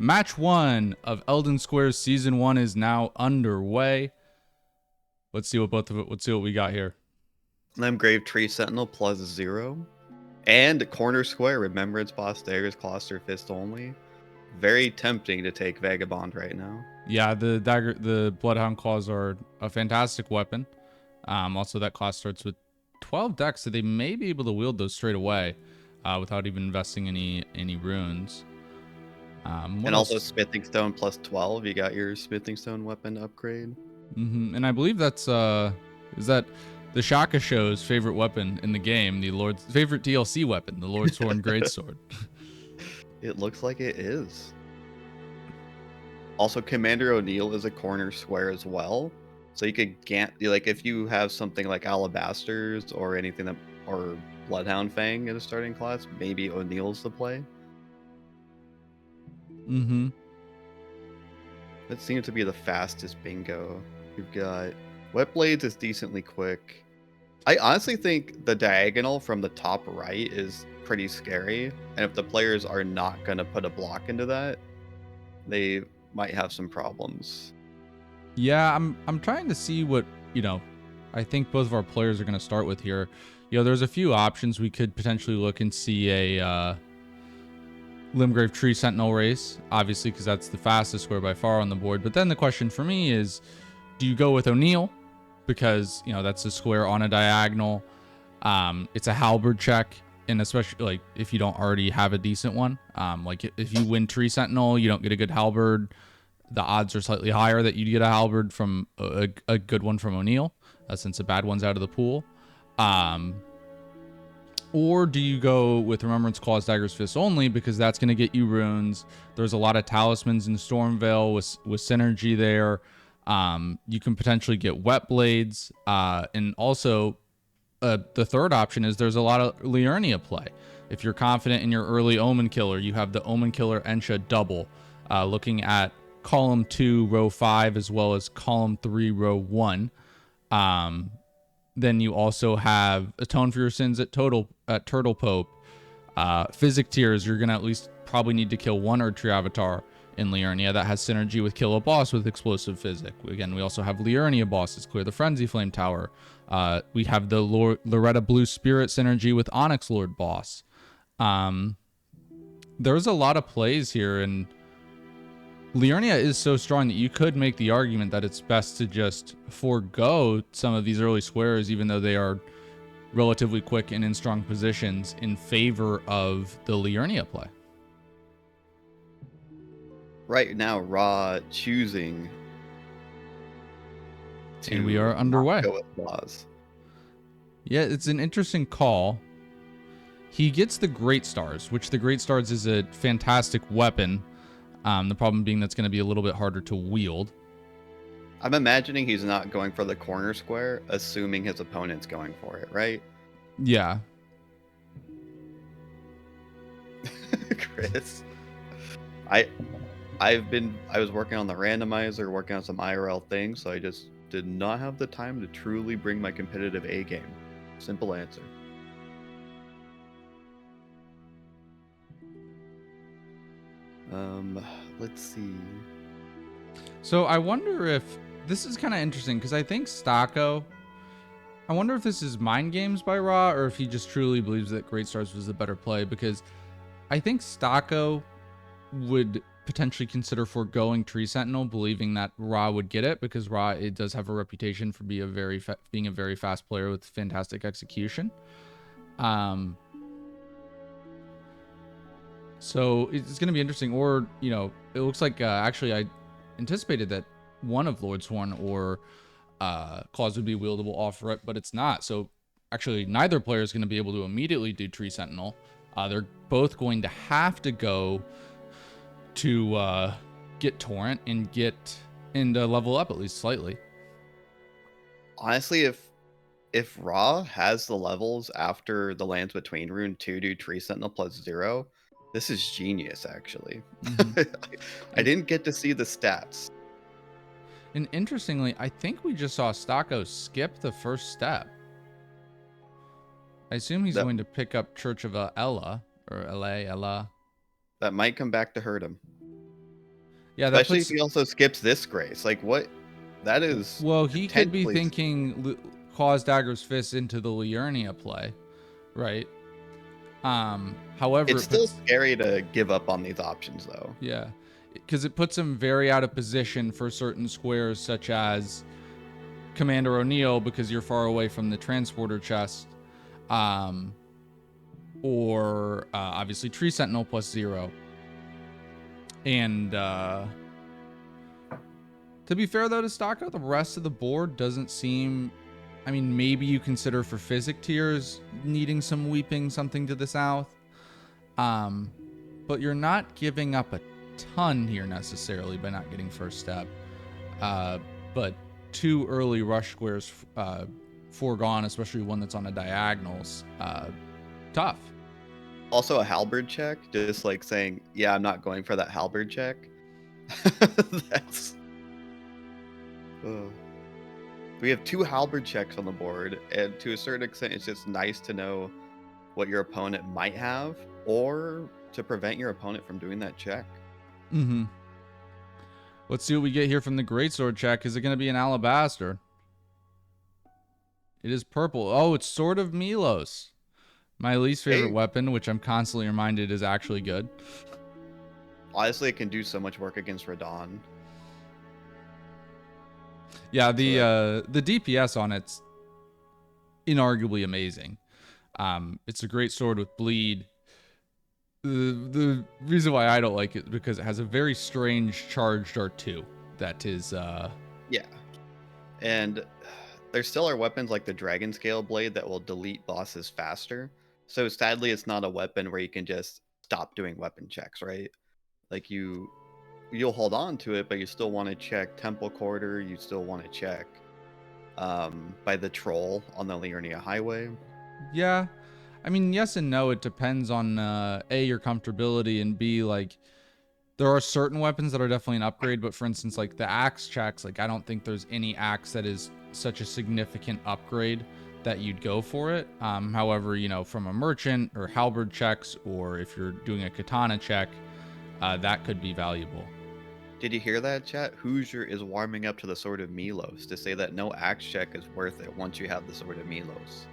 Match 1 of Elden Squares Season 1 is now underway. Let's see what we got here. Limgrave Tree Sentinel +0. And Corner Square Remembrance Boss Daggers Cluster Fist only. Very tempting to take Vagabond right now. Yeah, the Bloodhound Claws are a fantastic weapon. Also, that class starts with 12 decks, so they may be able to wield those straight away without even investing any runes. And also Smithing Stone +12. You got your Smithing Stone weapon upgrade. And I believe that's is that the Shaka Show's favorite weapon in the game, the Lord's favorite DLC weapon, the Lordsworn Greatsword. It looks like it is. Also, Commander O'Neill is a Corner Square as well. So you could like if you have something like Alabasters or anything that or Bloodhound Fang in a starting class, maybe O'Neill's the play. That seems to be the fastest bingo. You've got Wet Blades is decently quick. I honestly think the diagonal from the top right is pretty scary, and if the players are not going to put a block into that, they might have some problems. Yeah, I'm trying to see what, I think both of our players are going to start with here. There's a few options. We could potentially look and see a Limgrave Tree Sentinel race, obviously, because that's the fastest square by far on the board. But then the question for me is, do you go with O'Neill? Because, that's a square on a diagonal. It's a halberd check, and especially, like, if you don't already have a decent one. Like, if you win Tree Sentinel, you don't get a good halberd. The odds are slightly higher that you'd get a halberd from a good one from O'Neill, since a bad one's out of the pool. Or do you go with Remembrance Claws, Daggers, Fists only, because that's going to get you runes. There's a lot of talismans in Stormveil with synergy there. You can potentially get Wet Blades. And also, the third option is there's a lot of Liurnia play. If you're confident in your early Omen Killer, you have the Omen Killer Ensha double. Looking at column 2, row 5, as well as column 3, row 1. Then you also have Atone for Your Sins at Turtle Pope. Physic Tears, you're going to at least probably need to kill one Erdtree Avatar in Liurnia. That has synergy with Kill a Boss with Explosive Physic. Again, we also have Liurnia bosses, Clear the Frenzy Flame Tower. We have the Loretta Blue Spirit synergy with Onyx Lord boss. There's a lot of plays here, and Liurnia is so strong that you could make the argument that it's best to just forego some of these early squares, even though they are relatively quick and in strong positions, in favor of the Liurnia play. Right now, Ra choosing to and we are underway. Go with Claws. Yeah, it's an interesting call. He gets the Great Stars, which the Great Stars is a fantastic weapon. The problem being that's going to be a little bit harder to wield. I'm imagining he's not going for the corner square, assuming his opponent's going for it, right? Yeah. Chris, I was working on the randomizer, working on some IRL things, so I just did not have the time to truly bring my competitive A game. Simple answer. Let's see. So I wonder if this is kind of interesting, because I think I wonder if this is mind games by Ra, or if he just truly believes that Great Stars was the better play, because I think Stocko would potentially consider foregoing Tree Sentinel, believing that Ra would get it, because Ra, it does have a reputation for being a very fast player with fantastic execution. So it's going to be interesting. Or, it looks like actually I anticipated that one of Lordsworn or Claws would be wieldable off rip, but it's not. So actually neither player is going to be able to immediately do Tree Sentinel. They're both going to have to go to get Torrent and level up at least slightly. Honestly, if Ra has the levels after the Lands Between Rune to do Tree Sentinel +0, this is genius, actually. Mm-hmm. I didn't get to see the stats. And interestingly, I think we just saw Stocko skip the first step. I assume he's going to pick up Church of Ella, or Ella. That might come back to hurt him. Yeah, that Especially if puts. he also skips this grace. Like what? That is Well, he could be potentially. thinking cause Dagger's Fist into the Liurnia play, right? However, It's it still puts. scary to give up on these options, though. Yeah, because it puts him very out of position for certain squares, such as Commander O'Neill, because you're far away from the transporter chest, or obviously Tree Sentinel +0. And to be fair though to Stocko, the rest of the board doesn't seem. I mean, maybe you consider for Physic tiers needing some weeping something to the south. But you're not giving up a ton here necessarily by not getting first step. But 2 early rush squares foregone, especially one that's on a diagonals. Tough. Also, a halberd check, just like saying, "Yeah, I'm not going for that halberd check." That's. We have 2 halberd checks on the board, and to a certain extent, it's just nice to know what your opponent might have, or to prevent your opponent from doing that check. Mm-hmm. Let's see what we get here from the Greatsword check. Is it going to be an Alabaster? It is purple. Oh, it's Sword of Milos. My least favorite weapon, which I'm constantly reminded is actually good. Honestly, it can do so much work against Radon. Yeah, the DPS on it's inarguably amazing. It's a great sword with bleed. The reason why I don't like it is because it has a very strange charged R2 that is yeah. And there still are weapons like the Dragon Scale Blade that will delete bosses faster. So sadly, it's not a weapon where you can just stop doing weapon checks, right? Like you'll hold on to it, but you still want to check Temple Quarter. You still want to check by the Troll on the Liurnia Highway. Yeah. I mean, yes and no. It depends on A, your comfortability, and B, like, there are certain weapons that are definitely an upgrade, but for instance, like the axe checks, like, I don't think there's any axe that is such a significant upgrade that you'd go for it. However, you know, from a merchant or halberd checks, or if you're doing a katana check, that could be valuable. Did you hear that, chat? Hoosier is warming up to the Sword of Milos to say that no axe check is worth it once you have the Sword of Milos.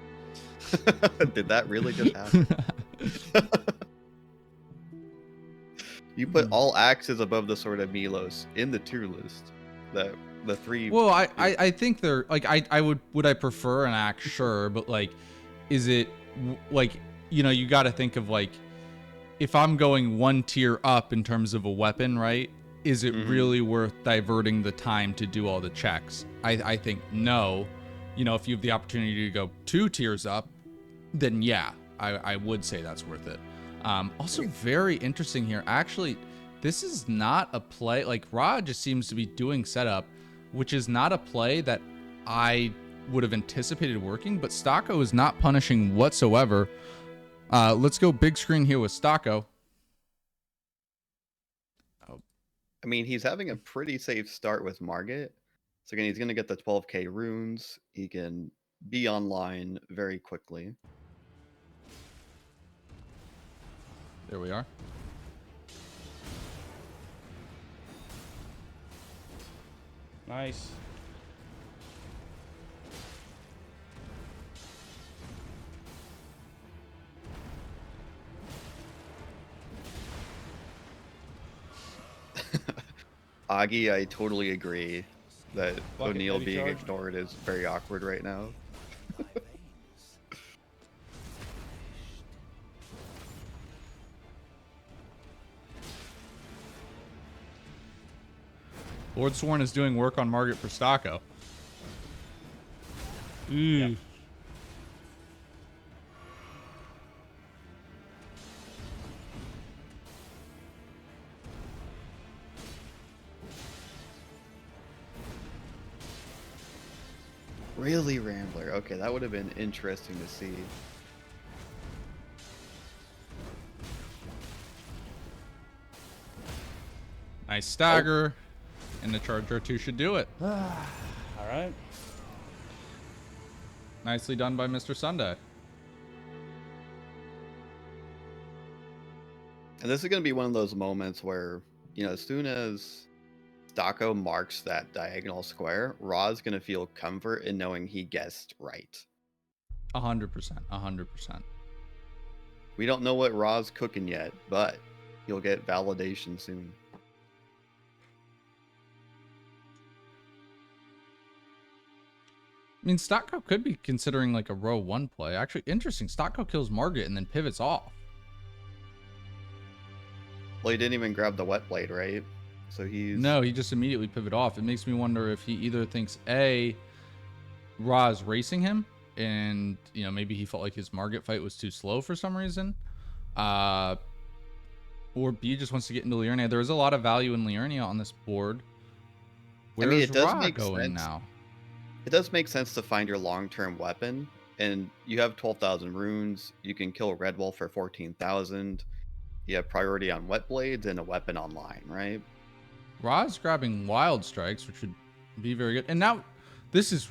Did that really just happen? You put all axes above the Sword of Milos in the tier list. The 3. Well, I think they're like I would I prefer an axe, sure, but like, is it like, you know, you got to think of like, if I'm going 1 tier up in terms of a weapon, right? Is it really worth diverting the time to do all the checks? I think no. You know, if you have the opportunity to go 2 tiers up, then yeah, I would say that's worth it. Also very interesting here. Actually, this is not a play. Like, Ra just seems to be doing setup, which is not a play that I would have anticipated working, but Stocko is not punishing whatsoever. Let's go big screen here with Stocko. I mean, he's having a pretty safe start with Margit. So again, he's going to get the 12k runes. He can be online very quickly. There we are. Nice. Augie, I totally agree that Bucket O'Neill heavy being charge. ignored is very awkward right now. Lord Sworn is doing work on Margit for Stocko. Yep. Really, Rambler? Okay, that would have been interesting to see. Nice stagger. And the Charger 2 should do it. All right. Nicely done by Mr. Sunday. And this is going to be one of those moments where, you know, as soon as Stocko marks that diagonal square, Ra's gonna feel comfort in knowing he guessed right. 100%. 100%. We don't know what Ra's cooking yet, but he'll get validation soon. I mean, Stocko could be considering like a row 1 play. Actually, interesting. Stocko kills Margit and then pivots off. Well, he didn't even grab the wet blade, right? So he's... No, he just immediately pivot off. It makes me wonder if he either thinks A, Ra is racing him, and maybe he felt like his Margit fight was too slow for some reason, or B, just wants to get into Liurnia. There is a lot of value in Liurnia on this board. Where is Ra going now? It does make sense to find your long-term weapon, and you have 12,000 runes. You can kill Red Wolf for 14,000. You have priority on wet blades and a weapon online, right? Ra's grabbing wild strikes, which would be very good. And now, this is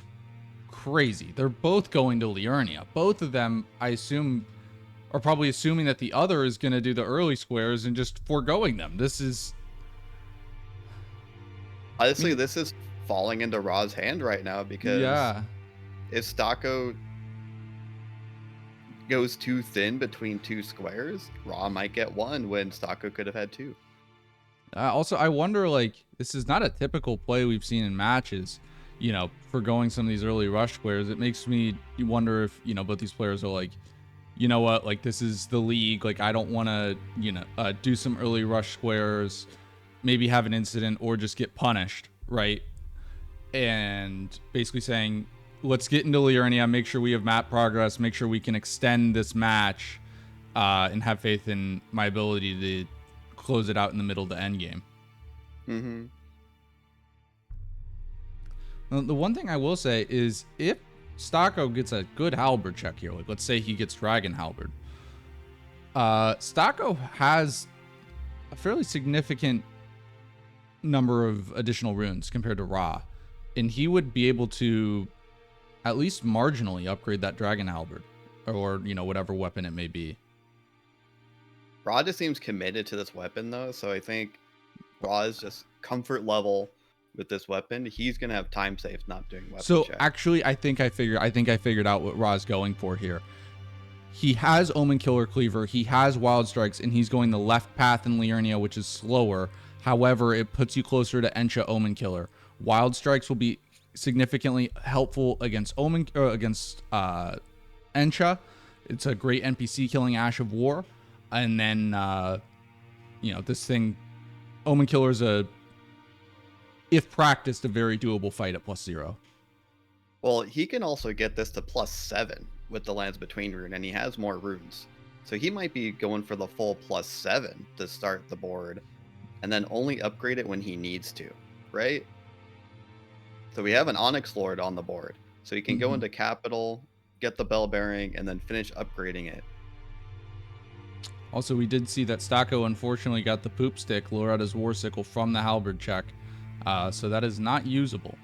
crazy. They're both going to Liurnia. Both of them, I assume, are probably assuming that the other is going to do the early squares and just foregoing them. This is... Honestly, this is falling into Ra's hand right now, because if Stocko goes too thin between two squares, Ra might get one when Stocko could have had two. Also, I wonder, like, this is not a typical play we've seen in matches, for going some of these early rush squares. It makes me wonder if, both these players are like, you know what, like, this is the league. Like, I don't want to, do some early rush squares, maybe have an incident or just get punished, right? And basically saying, let's get into Liurnia, make sure we have map progress, make sure we can extend this match, and have faith in my ability to close it out in the middle of the end game. Mm-hmm. Now, the one thing I will say is, if Stocko gets a good halberd check here, like let's say he gets Dragon Halberd, Stocko has a fairly significant number of additional runes compared to Ra, and he would be able to at least marginally upgrade that Dragon Halberd, or whatever weapon it may be. Ra just seems committed to this weapon, though, so I think Ra's just comfort level with this weapon. He's gonna have time saves not doing weapon So check. actually, I think I figured out what Ra's going for here. He has Omen Killer Cleaver, he has Wild Strikes, and he's going the left path in Liurnia, which is slower. However, it puts you closer to Ensha Omen Killer. Wild Strikes will be significantly helpful against Ensha. It's a great NPC killing Ash of War. And then, this thing, Omen Killer is if practiced, a very doable fight at +0. Well, he can also get this to +7 with the Lands Between rune, and he has more runes. So he might be going for the full +7 to start the board, and then only upgrade it when he needs to, right? So we have an Onyx Lord on the board. So he can go into Capital, get the Bell Bearing, and then finish upgrading it. Also, we did see that Stocko unfortunately got the poop stick, Loretta's War Sickle, from the halberd check. So that is not usable.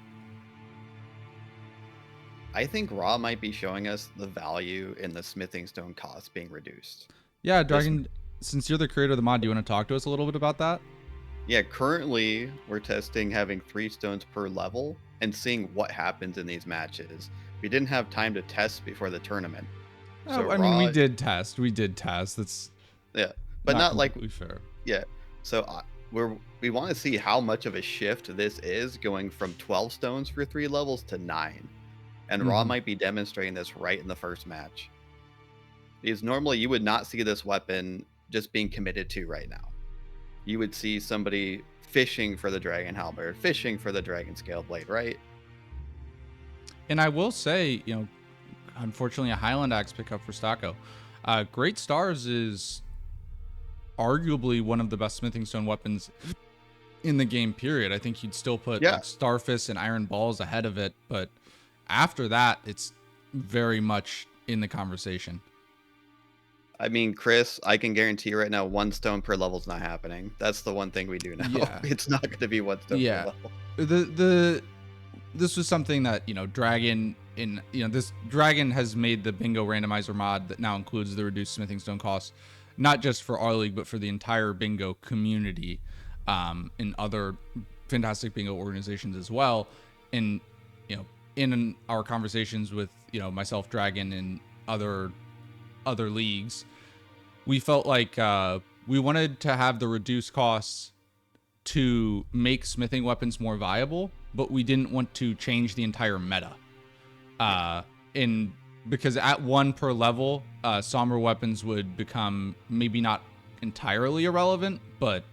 I think Ra might be showing us the value in the smithing stone cost being reduced. Yeah, Dragon, since you're the creator of the mod, do you want to talk to us a little bit about that? Yeah, currently we're testing having 3 stones per level and seeing what happens in these matches. We didn't have time to test before the tournament. So I mean, we did test. That's but not like fair. Yeah, so we want to see how much of a shift this is, going from 12 stones for 3 levels to 9, and Ra might be demonstrating this right in the first match. Because normally you would not see this weapon just being committed to right now. You would see somebody fishing for the Dragon Halberd, fishing for the Dragon Scale Blade, right? And I will say, unfortunately, a Highland Axe pickup for Stocko. Great Stars is arguably one of the best smithing stone weapons in the game, period. I think you'd still put like Starfist and Iron Balls ahead of it, but after that, it's very much in the conversation. I mean, Chris, I can guarantee you right now, 1 stone per level is not happening. That's the one thing we do know. Yeah. It's not going to be 1 stone per level. This was something that, Dragon this Dragon has made the bingo randomizer mod that now includes the reduced smithing stone cost, not just for our league, but for the entire bingo community, in other fantastic bingo organizations as well. And, in our conversations with, myself, Dragon, and other leagues, we felt like we wanted to have the reduced costs to make smithing weapons more viable, but we didn't want to change the entire meta. Because at 1 per level, somber weapons would become maybe not entirely irrelevant, but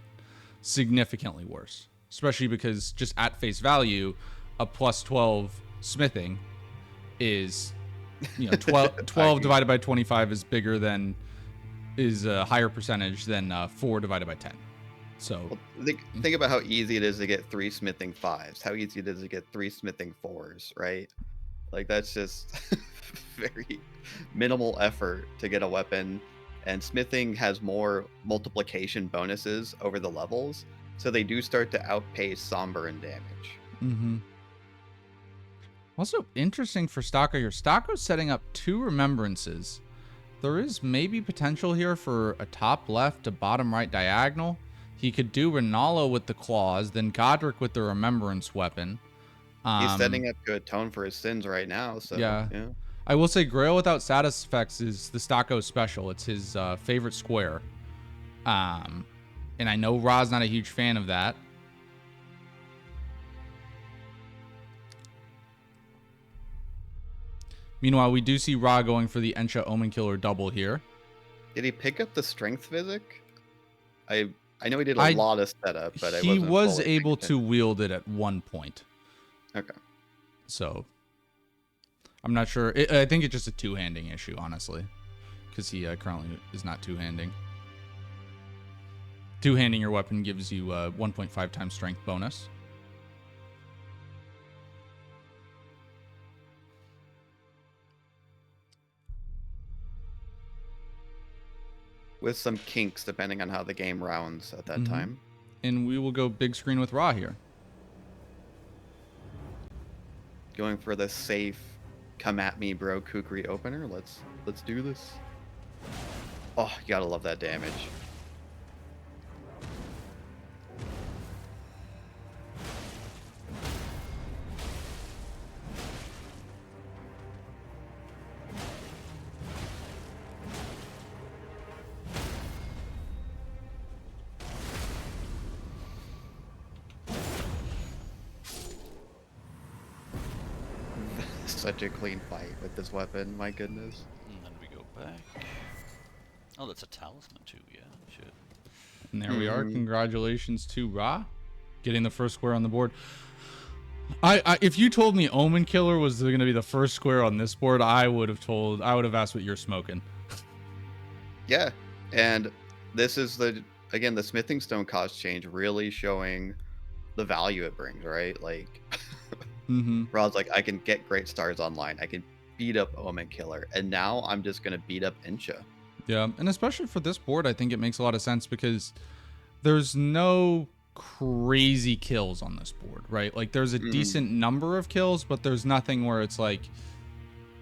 significantly worse. Especially because just at face value, a plus 12 smithing is, 12 divided by 25 is a higher percentage than 4 divided by 10. So think about how easy it is to get 3 smithing 5s, how easy it is to get 3 smithing 4s, right? Like, that's just very minimal effort to get a weapon, and smithing has more multiplication bonuses over the levels, so they do start to outpace somber in damage. Mm-hmm. Also interesting for Stocko here. Stocko's setting up 2 remembrances. There is maybe potential here for a top left to bottom right diagonal. He could do Rinaldo with the claws, then Godric with the remembrance weapon. He's setting up to atone for his sins right now, so yeah. I will say Grail without status effects is the Stocko special. It's his favorite square. And I know Ra's not a huge fan of that. Meanwhile, we do see Ra going for the Ensha Omen Killer double here. Did he pick up the strength physic? I know he did a lot of setup, but he was able to wield it at one point. Okay. So, I'm not sure. I think it's just a two-handing issue, honestly, because he currently is not two-handing. Two-handing your weapon gives you 1.5 times strength bonus. With some kinks, depending on how the game rounds at that time. And we will go big screen with Ra here. Going for the safe, come at me, bro, kukri opener. Let's do this. Oh, you gotta love that damage. Such a clean fight with this weapon, my goodness. And then we go back. Oh, that's a talisman too, yeah, shit. And there we are. Congratulations to Ra, getting the first square on the board. If you told me Omen Killer was going to be the first square on this board, I would have asked what you're smoking. Yeah, and this is the smithing stone cost change really showing the value it brings, right? Like, Ra's like, I can get great stars online. I can beat up Omen Killer, and now I'm just gonna beat up Ensha. Yeah, and especially for this board, I think it makes a lot of sense because there's no crazy kills on this board, right? Like, there's a decent number of kills, but there's nothing where it's like,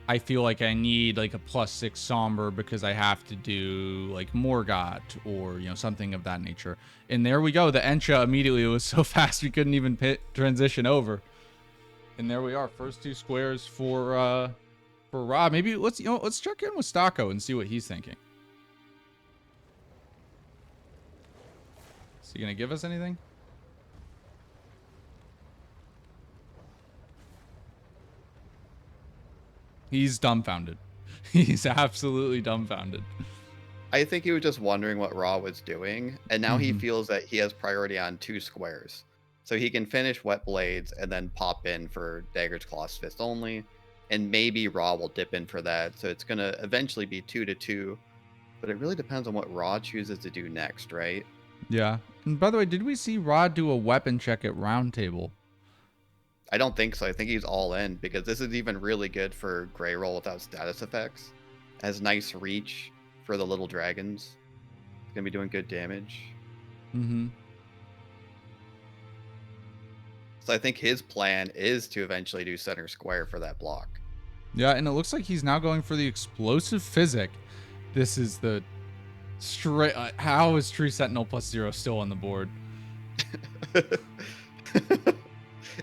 I feel like I need like a +6 somber because I have to do like Morgott or, something of that nature. And there we go. The Ensha immediately, it was so fast we couldn't even transition over. And there we are, first 2 squares for Ra. Maybe let's check in with Stocko and see what he's thinking. Is he gonna give us anything? He's dumbfounded. He's absolutely dumbfounded. I think he was just wondering what Ra was doing, and now he feels that he has priority on 2 squares. So he can finish Wet Blades and then pop in for Dagger's Claws Fist only. And maybe Ra will dip in for that. So it's going to eventually be 2-2. But it really depends on what Ra chooses to do next, right? Yeah. And by the way, did we see Ra do a weapon check at round table? I don't think so. I think he's all in because this is even really good for Grey Roll without status effects. It has nice reach for the little dragons. It's going to be doing good damage. So I think his plan is to eventually do center square for that block. Yeah, and it looks like he's now going for the explosive physic. This is the straight. How is True Sentinel +0 still on the board?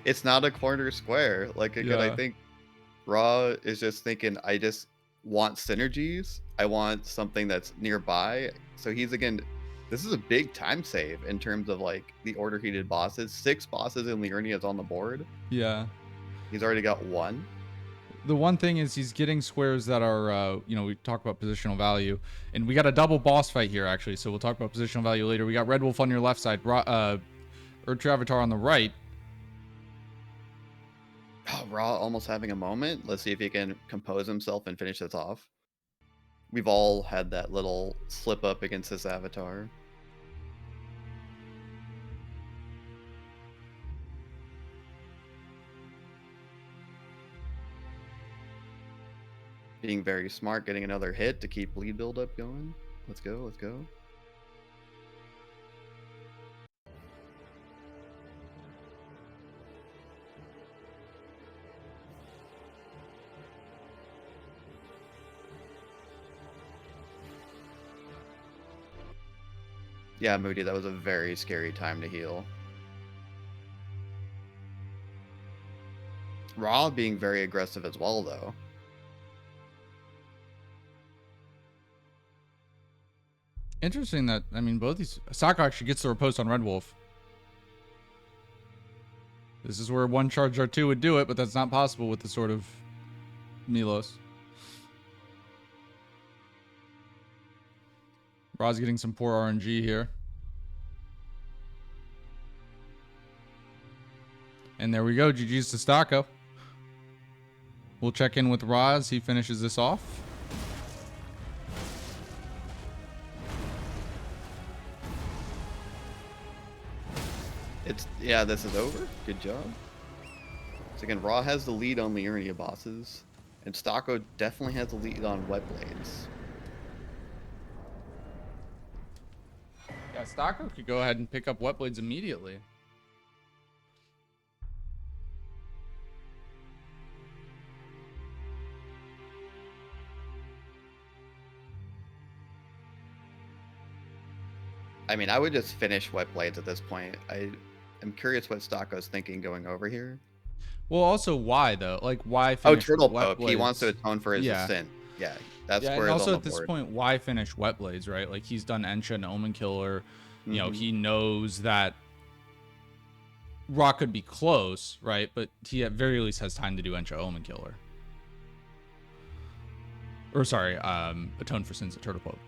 it's not a corner square. Like again, I Yeah. think Raw is just thinking, I just want synergies. I want something that's nearby. So he's again, this is a big time save in terms of like the order he did bosses. 6 bosses in Liurnia is on the board. Yeah. He's already got 1. The one thing is he's getting squares that are, we talk about positional value, and we got a double boss fight here actually. So we'll talk about positional value later. We got Red Wolf on your left side, Erdtree Avatar on the right. Oh, Raw almost having a moment. Let's see if he can compose himself and finish this off. We've all had that little slip up against this avatar. Being very smart, getting another hit to keep bleed buildup going. Let's go, let's go. Yeah, Moody, that was a very scary time to heal. Raw being very aggressive as well, though. Interesting that, both these... Sokko actually gets the riposte on Red Wolf. This is where one charge R2 would do it, but that's not possible with the Sword of Milos. Raw's getting some poor RNG here. And there we go. GG's to Stocko. We'll check in with Ra as he finishes this off. Yeah, this is over. Good job. So again, Raw has the lead on Liurnia bosses, and Stocko definitely has the lead on Wet Blades. Yeah, Stocko could go ahead and pick up Wet Blades immediately. I mean, I would just finish Wet Blades at this point. I'm curious what Stocko's thinking going over here. Well, also why though? Like why Oh, finish Turtle Wet Pope. Blades? He wants to atone for his Yeah. sin. Yeah, that's Yeah, where and it's also on at the this board. point, why finish Wet Blades, right? Like he's done Ensha and Omen Killer. You know, Mhm. he knows that Ra could be close, right? But he at very least has time to do Ensha Omen Killer. Or sorry, atone for sins at Turtle Pope.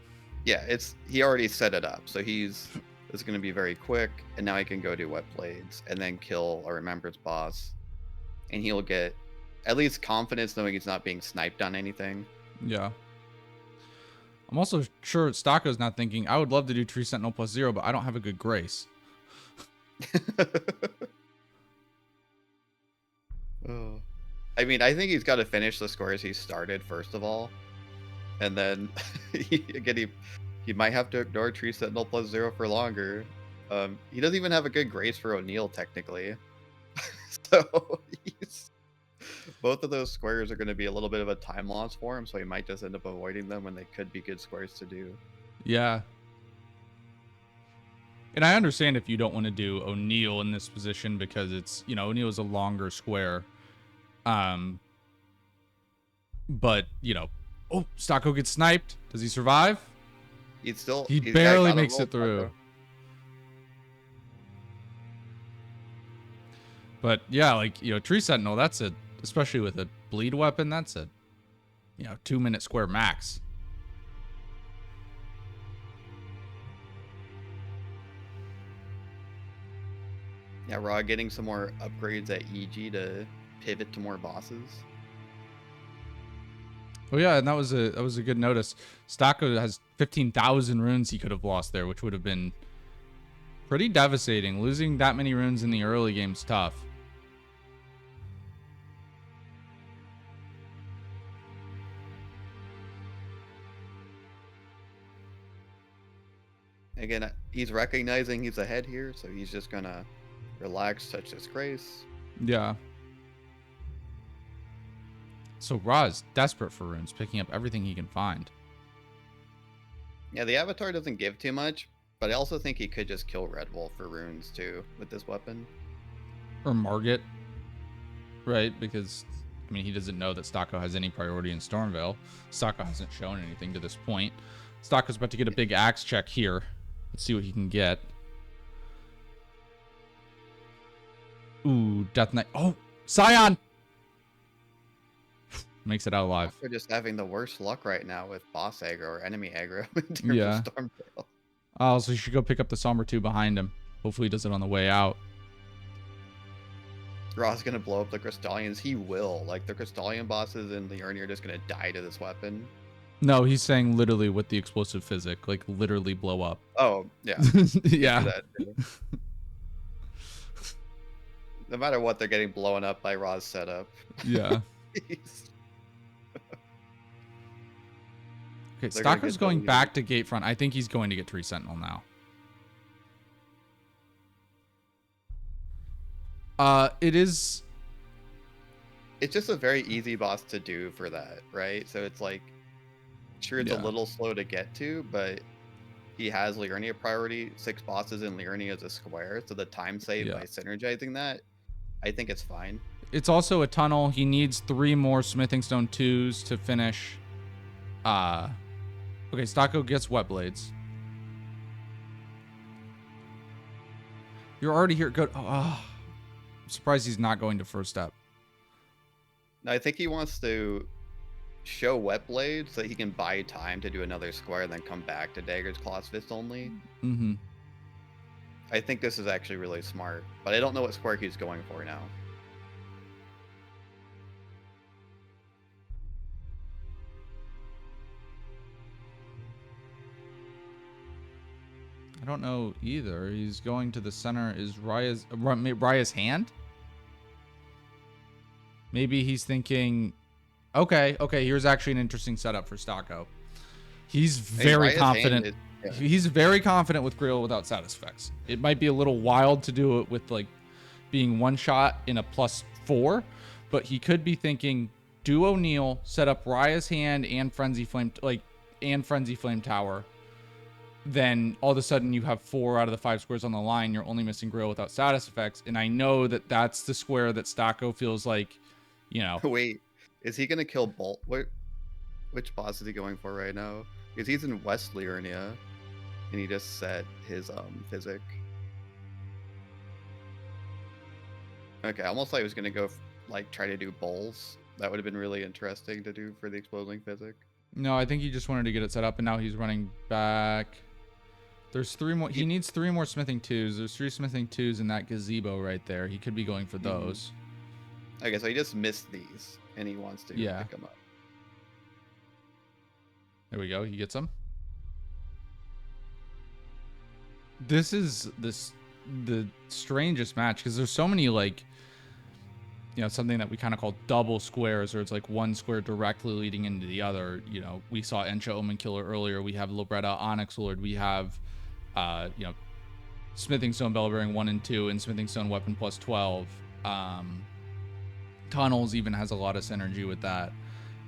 Yeah, he already set it up, so it's going to be very quick, and now he can go do Wet Blades and then kill a Remembrance boss, and he'll get at least confidence knowing he's not being sniped on anything. Yeah. I'm also sure Stocko's not thinking, I would love to do Tree Sentinel +0, but I don't have a good Grace. Oh. I mean, I think he's got to finish the scores he started first of all, and then he might have to ignore Tree Sentinel +0 for longer. He doesn't even have a good Grace for O'Neal technically, so both of those squares are going to be a little bit of a time loss for him, so he might just end up avoiding them when they could be good squares to do. Yeah. And I understand if you don't want to do O'Neal in this position because it's, O'Neal is a longer square. But, oh, Stocko gets sniped. Does he survive? He barely makes it through. But yeah, like, Tree Sentinel, that's especially with a bleed weapon, that's a 2-minute square max. Yeah, Raw getting some more upgrades at EG to pivot to more bosses. Oh yeah, and that was a good notice. Stocko has 15,000 runes he could have lost there, which would have been pretty devastating. Losing that many runes in the early game's tough. Again, he's recognizing he's ahead here, so he's just gonna relax, touch this Grace. Yeah. So Ra is desperate for runes, picking up everything he can find. Yeah, the Avatar doesn't give too much, but I also think he could just kill Red Wolf for runes too with this weapon. Or Margit. right? Because, I mean, he doesn't know that Stocko has any priority in Stormveil. Stocko hasn't shown anything to this point. Stocko's about to get a big axe check here. Let's see what he can get. Ooh, Death Knight. Oh, Scion! Makes it out alive. We're just having the worst luck right now with boss aggro or enemy aggro in terms Yeah. of Stormveil. Oh, so you should go pick up the Somber 2 behind him. Hopefully he does it on the way out. Ra's gonna blow up the Crystallians. He will. Like, the Crystallian bosses in the Liurnia are just gonna die to this weapon. No, he's saying literally with the explosive physic. Like, literally blow up. Oh, yeah. Yeah. That too. No matter what, they're getting blown up by Ra's setup. Yeah. Okay, They're gonna Stocko's get going deleted. back to Gatefront. I think he's going to get Tree Sentinel now. It is... It's just a very easy boss to do for that, right? So it's like, sure, it's a Yeah. little slow to get to, but he has Liurnia priority. 6 bosses in Liurnia is a square, so the time saved Yeah. by synergizing that, I think it's fine. It's also a tunnel. He needs 3 more Smithing Stone 2s to finish. Okay, Stocko gets Wet Blades. You're already here. Go. Oh, I'm surprised he's not going to first step. Now, I think he wants to show Wet Blade so that he can buy time to do another square and then come back to Dagger's Claw's Fist only. Mm-hmm. I think this is actually really smart, but I don't know what square he's going for now. I don't know either. He's going to the center. Is Raya's hand? Maybe he's thinking, okay, here's actually an interesting setup for Stocko. He's very Raya's confident. hand is- He's very confident with Grill without status effects. It might be a little wild to do it with like being one shot in a +4, but he could be thinking, do O'Neal, set up Raya's hand and Frenzy Flame Tower. Then all of a sudden you have 4 out of the 5 squares on the line. You're only missing Grill without status effects. And I know that that's the square that Stocko feels like, you know. Wait, is he gonna kill Bolt? Which boss is he going for right now? Because he's in West Liurnia, and he just set his physic. Okay, I almost thought he was gonna go like try to do bowls. That would have been really interesting to do for the exploding physic. No, I think he just wanted to get it set up, and now he's running back. There's 3 more. He needs 3 more Smithing 2s. There's 3 Smithing 2s in that gazebo right there. He could be going for those. Okay, so he just missed these, and he wants to Yeah. pick them up. There we go. He gets them. This is the strangest match because there's so many, like, you know, something that we kind of call double squares, or it's like one square directly leading into the other. You know, we saw Ensha Omen Killer earlier. We have Libretta Onyx Lord. We have, you know, Smithing Stone Bell Bearing 1 and 2 and Smithing Stone Weapon +12. Tunnels even has a lot of synergy with that.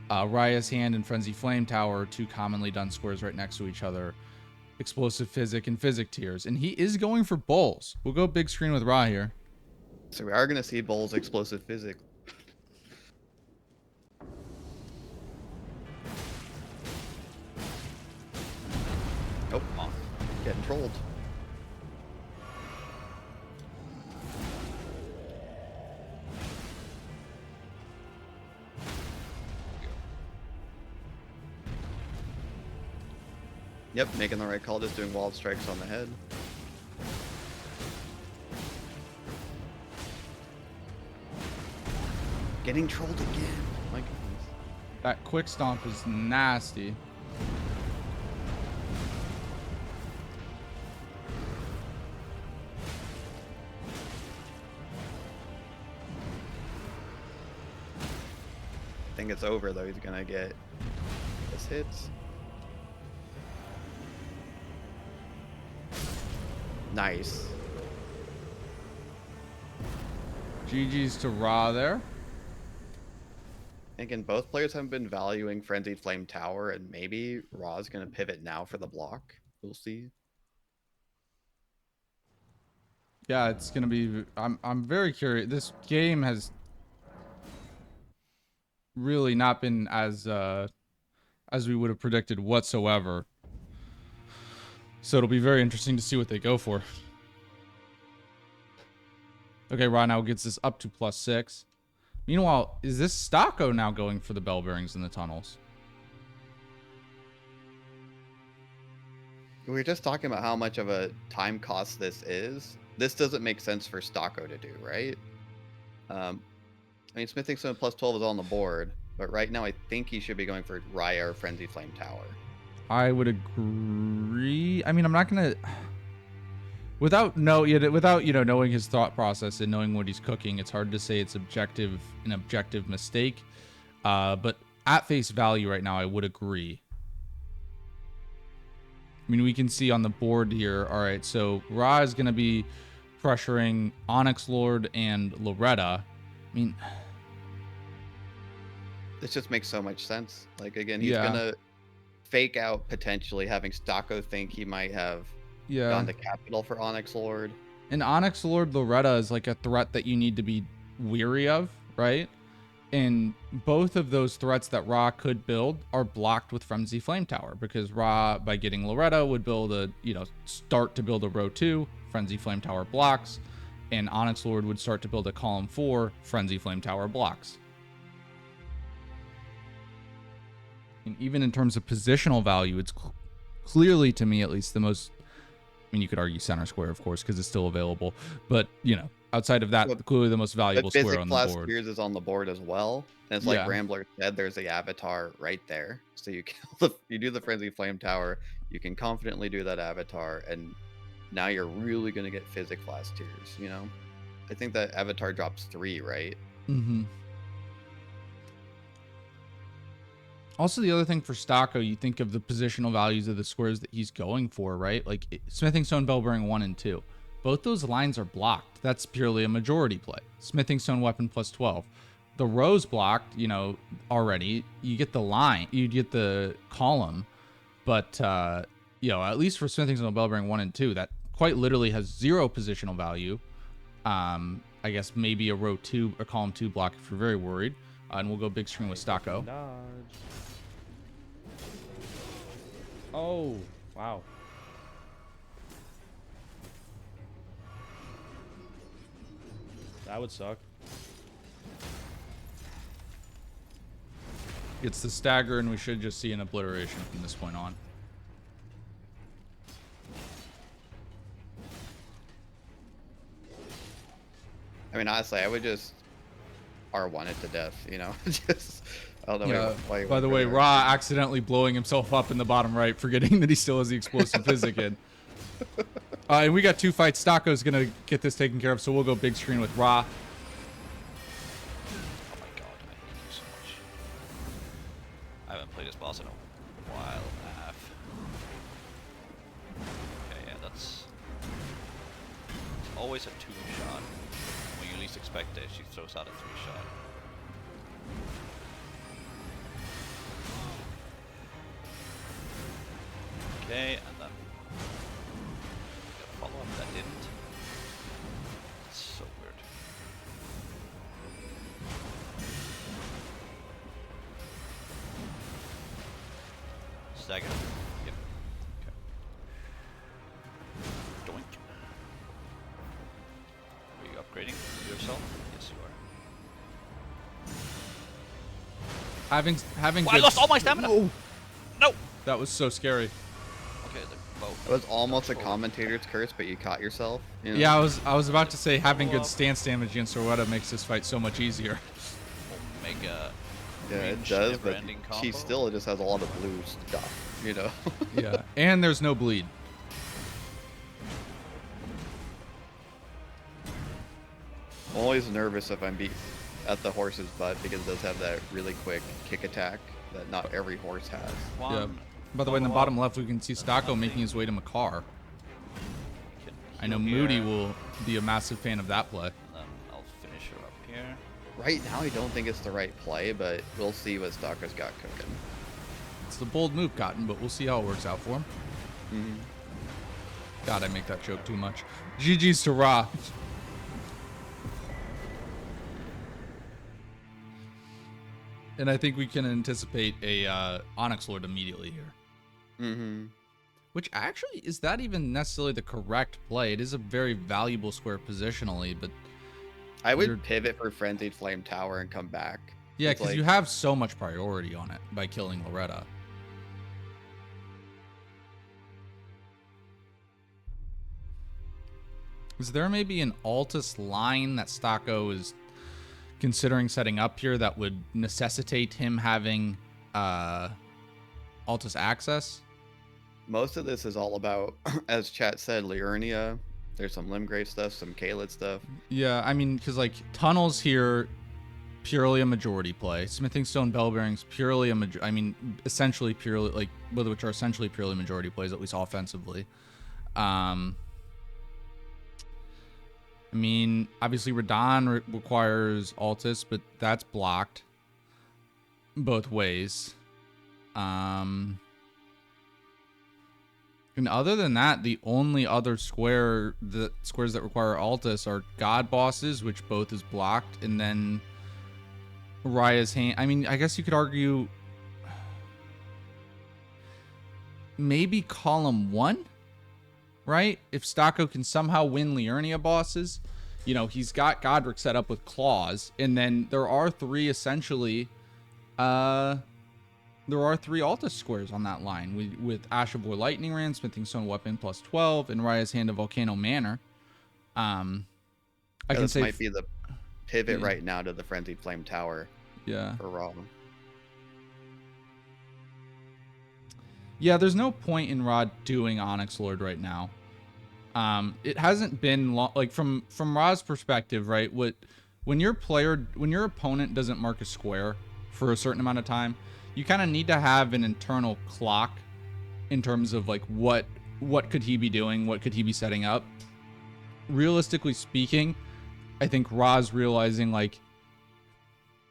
Raya's Hand and Frenzy Flame Tower, 2 commonly done squares right next to each other. Explosive Physic and Physic Tiers. And he is going for bowls. We'll go big screen with Ra here. So we are gonna see Bull's explosive physic. Nope, getting trolled. Yep, making the right call, just doing wall strikes on the head. Getting trolled again. My goodness. That quick stomp is nasty. I think it's over though. He's gonna get his hits. Nice. GG's to Ra there. Again, both players have been valuing Frenzied Flame Tower, and maybe Ra's gonna pivot now for the block. We'll see. Yeah, it's gonna be. I'm very curious. This game has really not been as we would have predicted whatsoever. So it'll be very interesting to see what they go for. Okay, Ra now gets this up to +6. Meanwhile, is this Stocko now going for the bell bearings in the tunnels? We were just talking about how much of a time cost this is. This doesn't make sense for Stocko to do, right? I mean, Smithing Stone +12 is on the board, but right now I think he should be going for Raya or Frenzy Flame Tower. I would agree. I mean, I'm not gonna, without knowing his thought process and knowing what he's cooking, it's hard to say it's an objective mistake. But at face value right now, I would agree. I mean, we can see on the board here. All right, so Ra is gonna be pressuring Onyx Lord and Loretta. I mean, this just makes so much sense. Like, again, he's gonna fake out potentially having Stocko think he might have gone to Capital for Onyx Lord. And Onyx Lord Loretta is like a threat that you need to be weary of, right? And both of those threats that Ra could build are blocked with Frenzy Flame Tower, because Ra, by getting Loretta, would build start to build a row 2, Frenzy Flame Tower blocks, and Onyx Lord would start to build a column 4, Frenzy Flame Tower blocks. And even in terms of positional value, it's clearly, to me at least, the most, I mean, you could argue center square, of course, because it's still available, but, outside of that, clearly the most valuable square on the board. Physic Spears is on the board as well. And it's like Rambler said, there's the avatar right there. So you do the Frenzy Flame Tower, you can confidently do that avatar, and now you're really going to get Physic Blast Tears, I think that avatar drops 3, right? Mm-hmm. Also, the other thing for Stocko, you think of the positional values of the squares that he's going for, right? Like Smithing Stone, Bell Bearing 1 and 2. Both those lines are blocked. That's purely a majority play. Smithing Stone Weapon +12. The row's blocked, already. You get the line, you get the column, but at least for Smithing Stone, Bell Bearing 1 and 2, that quite literally has 0 positional value. I guess maybe a row 2 or column 2 block if you're very worried. And we'll go big screen with Stocko. Oh, wow. That would suck. It's the stagger, and we should just see an obliteration from this point on. I mean, honestly, I would just R1 it to death, just, I don't know why. By the way, Ra accidentally blowing himself up in the bottom right, forgetting that he still has the explosive physic in. And we got 2 fights. Stocko's gonna get this taken care of, so we'll go big screen with Ra. Oh my god, I hate you so much. I haven't played this boss in a while and a half. Okay, yeah, it's always a 2-shot. When you least expect it, she throws out a 3-shot. Okay, and then follow up that didn't. It's so weird. Stagger. Yep. Okay. Doink. Are you upgrading yourself? Yes, you are. Having I lost all my stamina! No! No! That was so scary. Okay, the bow. It was almost a commentator's curse, but you caught yourself. Yeah, I was about to say having good stance damage against Loretta makes this fight so much easier. Omega. Yeah, it does, but she still just has a lot of blue stuff, Yeah, and there's no bleed. I'm always nervous if I'm beat at the horse's butt, because it does have that really quick kick attack that not every horse has. Yeah. By the way, in the bottom left, we can see Stocko making his way to Makar. I know Moody will be a massive fan of that play. And then I'll finish her up here. Right now, I don't think it's the right play, but we'll see what Stocko's got cooking. It's the bold move, Cotton, but we'll see how it works out for him. Mm-hmm. God, I make that joke too much. GG's to Ra. And I think we can anticipate a Onyx Lord immediately here. Mm-hmm. Which actually, is that even necessarily the correct play? It is a very valuable square positionally, but... I would pivot for Frenzied Flame Tower and come back. Yeah, It's because like, you have so much priority on it by killing Loretta. Is there maybe an Altus line that Stocko is considering setting up here that would necessitate him having Altus access? most of this is all about, as chat said, Liurnia. There's some Limgrave stuff, some Kaled stuff. Yeah, I mean, because like Tunnels here, purely a majority play. Smithing Stone, Bell Bearings, purely essentially purely, like, which are essentially purely majority plays, at least offensively. I mean, obviously Radon requires Altus, but that's blocked both ways. And other than that, the only other squares that require Altus are God Bosses, which both is blocked, and then Raya's Hand. I mean, I guess you could argue maybe column 1, right? If Stocko can somehow win Liurnia bosses, you know, he's got Godric set up with claws, and then there are 3 essentially, there are 3 Altus squares on that line with Ash of War Lightning Ram, Smithing Stone Weapon plus 12, and Raya's Hand of Volcano Manor. I can say might be the pivot right now to the Frenzied Flame Tower. Yeah. For Raw. Yeah, there's no point in Ra doing Onyx Lord right now. It hasn't been long, like from Ra's perspective, right? When your opponent doesn't mark a square for a certain amount of time, you kind of need to have an internal clock in terms of like what could he be doing, what could he be setting up. Realistically speaking, I think Ra's realizing like,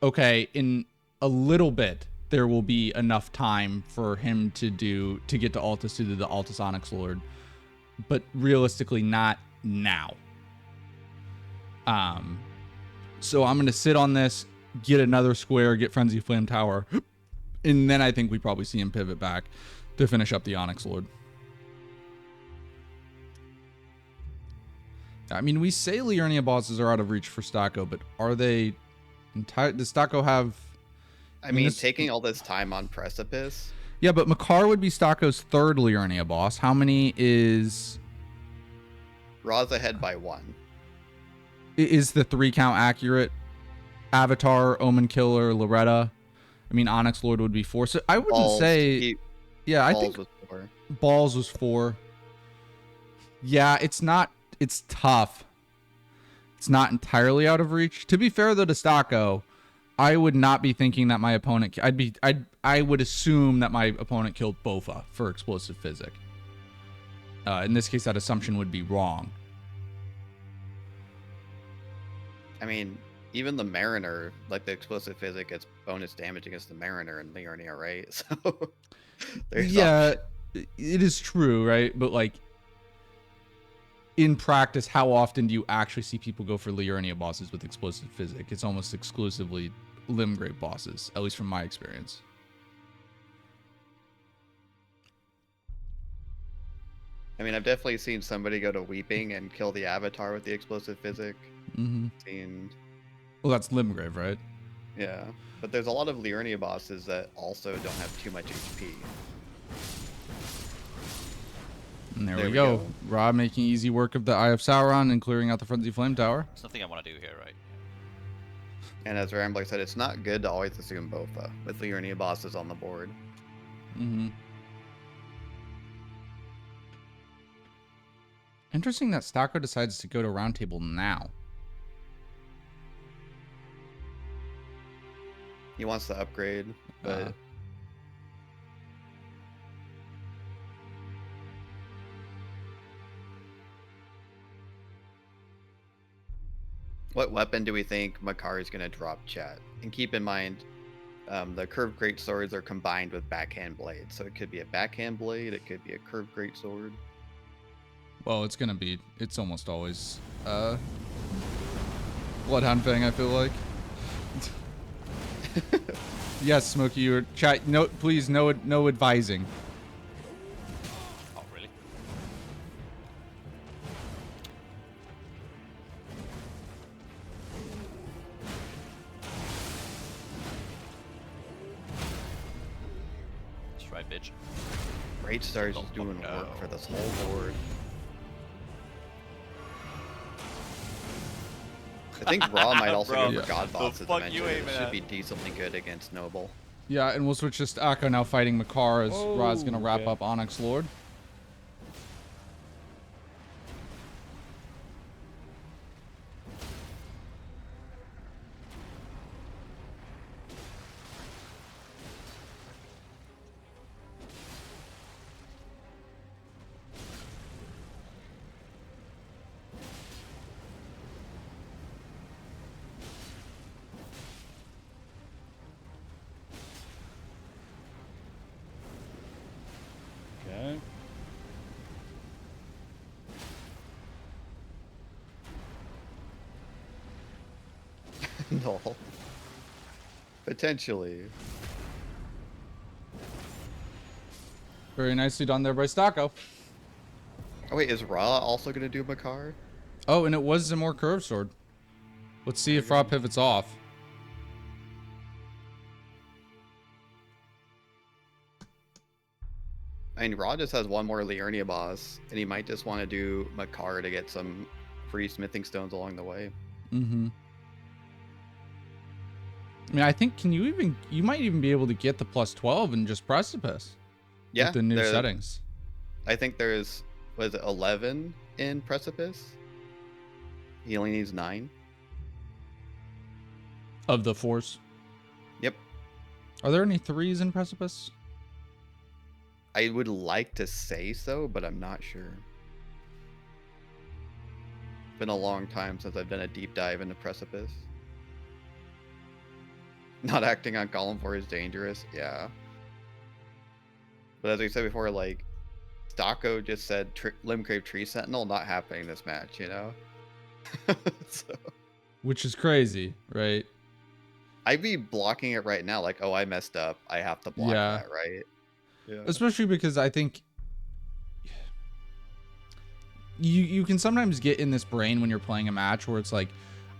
okay, in a little bit there will be enough time for him to get to Altus to do the Altus Onyx Lord, but realistically not now. So I'm gonna sit on this, get another square, get Frenzy Flame Tower, and then I think we probably see him pivot back to finish up the Onyx Lord. I mean, we say Liurnia bosses are out of reach for Stocko, but are they entire? Does Stocko have? I mean, taking all this time on Precipice. Yeah, but Makar would be Stocko's 3rd Liurnia boss. How many is? Ra's ahead by 1. Is the 3 count accurate? Avatar, Omen Killer, Loretta. I mean, Onyx Lord would be 4. So I wouldn't say. I think was 4. Balls was 4. Yeah, it's not. It's tough. It's not entirely out of reach. To be fair though to Stocko, I would not be thinking that my opponent. I would assume that my opponent killed Bofa for Explosive Physic. In this case, that assumption would be wrong. I mean, even the Mariner, like the Explosive Physic, gets bonus damage against the Mariner and Liurnia, right? So yeah, it is true, right? But like in practice, how often do you actually see people go for Liurnia bosses with Explosive Physic? It's almost exclusively Limgrave bosses, at least from my experience. I mean, I've definitely seen somebody go to Weeping and kill the Avatar with the Explosive Physic. Mm-hmm. Well, that's Limgrave, right? Yeah, but there's a lot of Liurnia bosses that also don't have too much HP. And there we go. Ra making easy work of the Eye of Sauron and clearing out the Frenzy Flame Tower. There's nothing I want to do here, right? And as Rambler said, it's not good to always assume Bofa with Liurnia bosses on the board. Mm-hmm. Interesting that Stocko decides to go to Roundtable now. He wants to upgrade, but what weapon do we think Makar is going to drop, chat? And keep in mind, the curved greatswords are combined with backhand blades, so it could be a backhand blade, it could be a curved greatsword. Well, it's almost always Bloodhound Fang, I feel like. Yes, Smokey, your chat. No, please, no advising. Oh, really? That's right, bitch. Great Star's just doing work for this whole board. I think Raw might also Bro, go for God Boss the as fuck mentioned. you It aiming should at? be decently good against Noble. Yeah, and we'll switch to Stocko now fighting Makar as Ra's gonna wrap okay. up Onyx Lord. Okay. No. Potentially. Very nicely done there by Stocko. Oh wait, is Ra also gonna do Makar? Oh, and it was the more curved sword. Let's see if There you Ra go. pivots off. I mean, Ra just has one more Liurnia boss, and he might just want to do Makar to get some free smithing stones along the way. Mm-hmm. I mean, I think you might even be able to get the plus 12 and just Precipice. Yeah, With the new settings. I think there's, was it 11 in Precipice? He only needs 9. Of the force. Yep. Are there any 3s in Precipice? I would like to say so, but I'm not sure. Been a long time since I've done a deep dive into Precipice. Not acting on column 4 is dangerous, yeah. But as we said before, like, Stocko just said Limgrave Tree Sentinel not happening this match, you know? So, Which is crazy, right? I'd be blocking it right now, like, oh, I messed up. I have to block Yeah. that, right? Yeah. Especially because I think you can sometimes get in this brain when you're playing a match where it's like,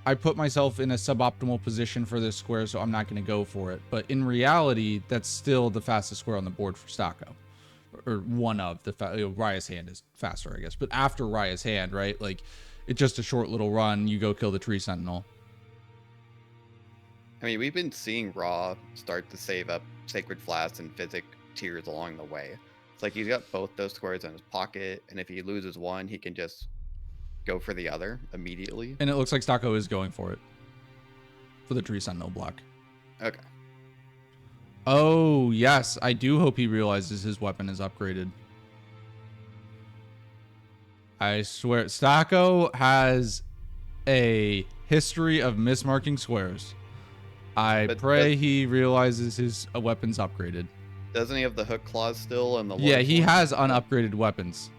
I put myself in a suboptimal position for this square, so I'm not going to go for it. But in reality, that's still the fastest square on the board for Stocko. Or one of the Raya's hand is faster, I guess. But after Raya's hand, right? Like, it's just a short little run. You go kill the Tree Sentinel. I mean, we've been seeing Raw start to save up Sacred Flask and Physic tiers along the way. It's like he's got both those squares in his pocket, and if he loses one, he can just go for the other immediately. And it looks like Stocko is going for it. For the Tree Sentinel block. Okay. Oh, yes. I do hope he realizes his weapon is upgraded. I swear. Stocko has a history of mismarking squares. I But pray he realizes his weapon's upgraded. Doesn't he have the hook claws still and the Yeah, Lord he Sword? has unupgraded weapons.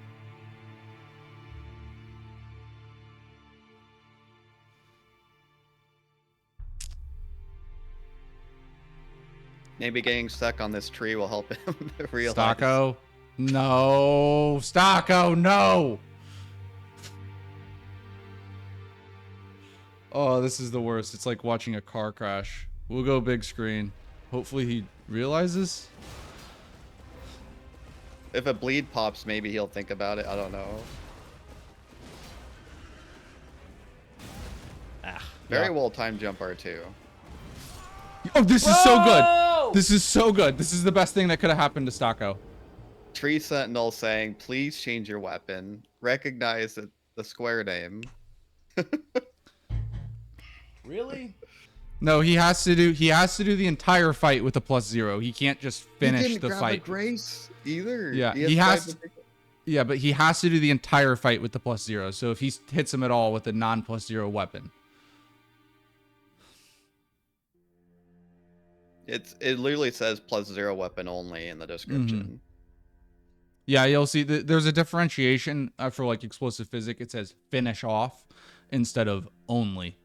Maybe getting stuck on this tree will help him realize. Stocko. No. Stocko, no. Oh, this is the worst. It's like watching a car crash. We'll go big screen. Hopefully he realizes. If a bleed pops, maybe he'll think about it. I don't know. Very well timed jump R2. Oh, this is so good. This is so good. This is the best thing that could have happened to Stocko. Tree Sentinel saying, please change your weapon. Recognize the square name. Really? No, he has to do the entire fight with a +0. He can't just finish he didn't the grab fight. A grace either. Yeah, he he has to. Yeah, but he has to do the entire fight with the +0. So if he hits him at all with a non-+0 weapon. It literally says +0 weapon only in the description. Yeah, you'll see there's a differentiation for like explosive physic. It says finish off instead of only.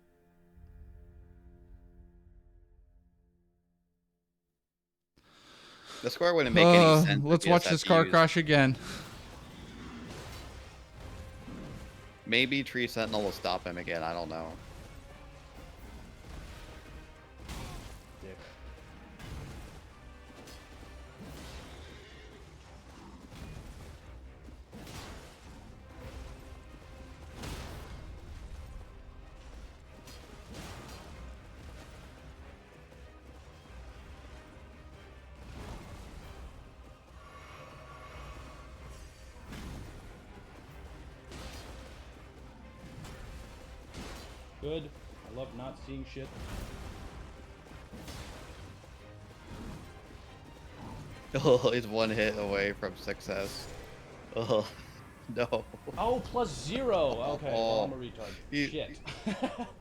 The square wouldn't make any sense. Let's if you watch just had this to car use- crash again. Maybe Tree Sentinel will stop him again. I don't know. Dick. Good. I love not seeing shit. Oh, he's one hit away from success. Oh, no. Oh, +0. Okay, well, I'm a retard. He- Shit.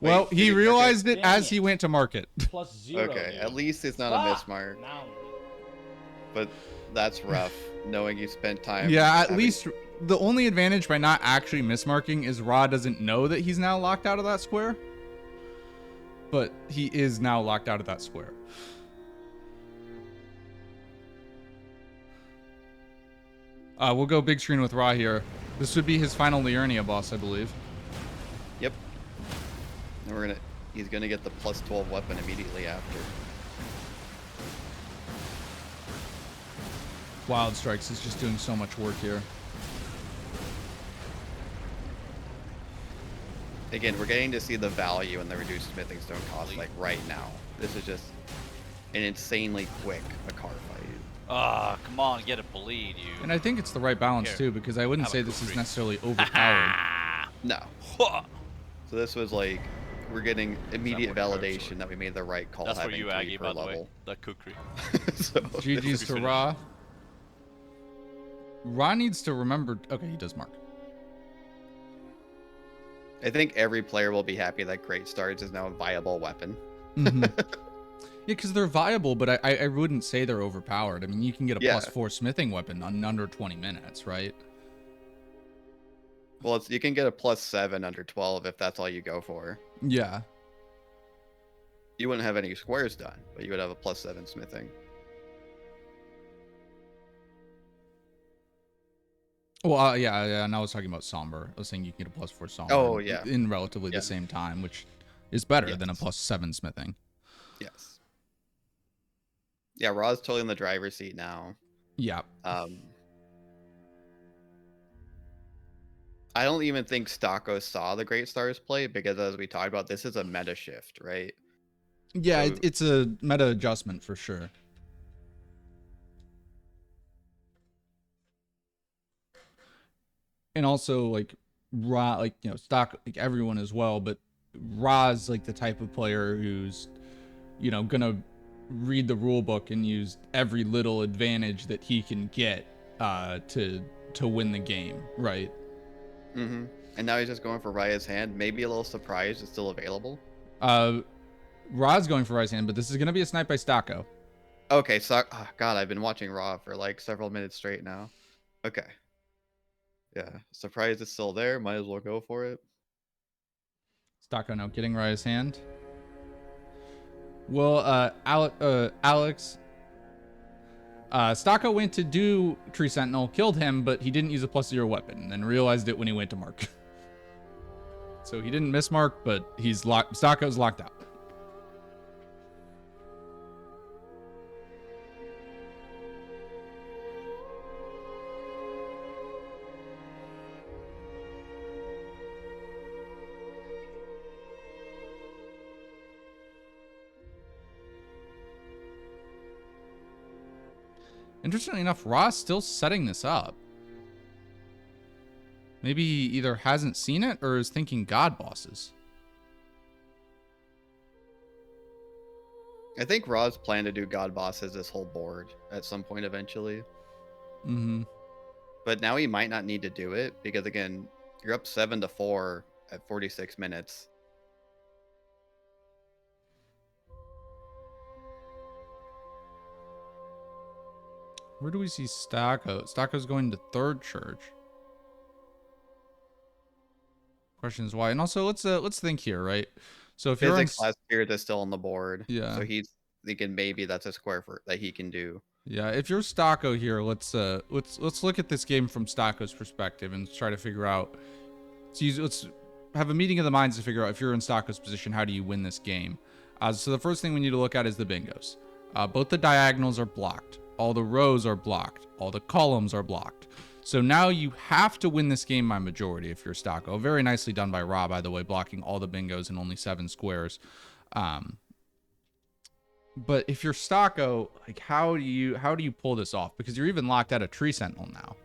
Well, did he he mark it? realized it Dang as he it. went to market. +0. Okay, dude. at least it's not Fuck! a mismark. Now. But that's rough, knowing you spent time. Yeah, at having- least the only advantage by not actually mismarking is Ra doesn't know that he's now locked out of that square. But he is now locked out of that square. We'll go big screen with Ra here. This would be his final Liurnia boss, I believe. Yep. And he's gonna get the +12 weapon immediately after. Wild Strikes is just doing so much work here. Again, we're getting to see the value in the reduced smithing stone cost like right now. This is just an insanely quick car fight. Ah, come on, get a bleed, you. And I think it's the right balance Here, too, because I wouldn't have a say this is cookie. necessarily overpowered. Ah, No. So this was like, we're getting immediate what it hurts, validation or- that we made the right call That's for having you, 3 Aggie, per by the way. level. The kukri. So, GG's to Ra. Ra needs to remember. Okay, he does mark. I think every player will be happy that Great Stars is now a viable weapon. Yeah, because they're viable, but I wouldn't say they're overpowered. I mean, you can get a Yeah. +4 smithing weapon in under 20 minutes, right? Well, you can get a +7 under 12 if that's all you go for. Yeah. You wouldn't have any squares done, but you would have a +7 smithing. Well, yeah, and I was talking about Somber. I was saying you can get a +4 Somber. Oh, yeah. In relatively Yeah. the same time, which is better than a Yes. +7 smithing. Yes. Yeah, Ra's totally in the driver's seat now. Yeah. I don't even think Stocko saw the Great Stars play because, as we talked about, this is a meta shift, right? Yeah, So- it's a meta adjustment for sure. And also, like, Ra, like, you know, Stock, like, everyone as well, but Ra's, like, the type of player who's, you know, gonna read the rule book and use every little advantage that he can get to win the game, right? Mm-hmm. And now he's just going for Raya's hand. Maybe a little surprised it's still available. Ra's going for Ra's hand, but this is gonna be a snipe by Stocko. Okay, so God, I've been watching Ra for like several minutes straight now. Okay. Yeah, surprised it's still there. Might as well go for it. Stocko now getting Raya's hand. Well, Alex. Stocko went to do Tree Sentinel, killed him, but he didn't use a +0 weapon, and then realized it when he went to mark. So he didn't miss mark, but he's locked. Stocko's locked out. Interestingly enough, Ra's still setting this up. Maybe he either hasn't seen it or is thinking God bosses. I think Ra's planned to do God bosses this whole board at some point eventually. Mm-hmm. But now he might not need to do it because, again, you're up 7-4 at 46 minutes. Where do we see Stocko? Stocko's going to third church. Question is why. And also, let's think here, right? So if you're on, Physics last period is still on the board. Yeah. So he's thinking maybe that's a square for that he can do. Yeah, if you're Stocko here, let's look at this game from Stocko's perspective and try to figure out. Let's have a meeting of the minds to figure out if you're in Stocko's position, how do you win this game? So the first thing we need to look at is the bingos. Both the diagonals are blocked. All the rows are blocked. All the columns are blocked. So now you have to win this game by majority if you're Stocko. Very nicely done by Ra, by the way, blocking all the bingos in only 7 squares. But if you're Stocko, like how do you pull this off? Because you're even locked out of Tree Sentinel now.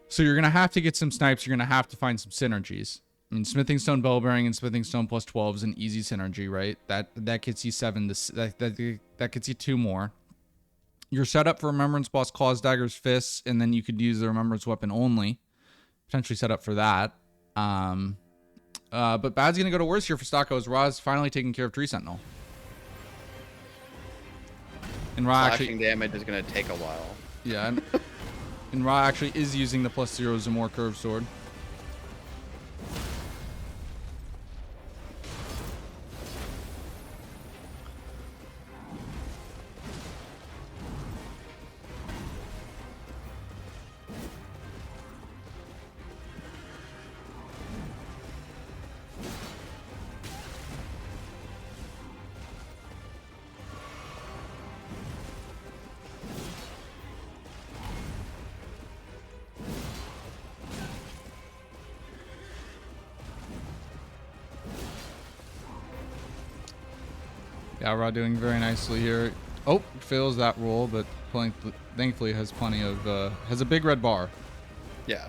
So you're gonna have to get some snipes. You're gonna have to find some synergies. I mean, Smithing Stone Bell Bearing and Smithing Stone plus 12 is an easy synergy, right? That gets you 7. That gets you 2 more. You're set up for Remembrance Boss Claws, Daggers, Fists, and then you could use the Remembrance Weapon only. Potentially set up for that. But bad's gonna go to worse here for Stocko as Ra's finally taking care of Tree Sentinel. And Ra Slashing damage is going to take a while. Yeah, and Ra actually is using the +0 Zamor Curve Sword. Yeah, Ra doing very nicely here. Oh, fails that roll, but thankfully has plenty of has a big red bar. Yeah.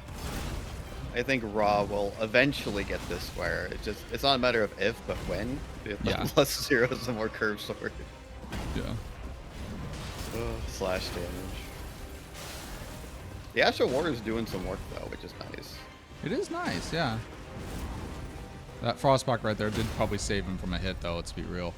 I think Ra will eventually get this square. It's not a matter of if, but when. Yeah. +0 some more curve sword. Yeah. Slash damage. The Astral War is doing some work though, which is nice. It is nice, yeah. That Frostbite right there did probably save him from a hit, though. Let's be real.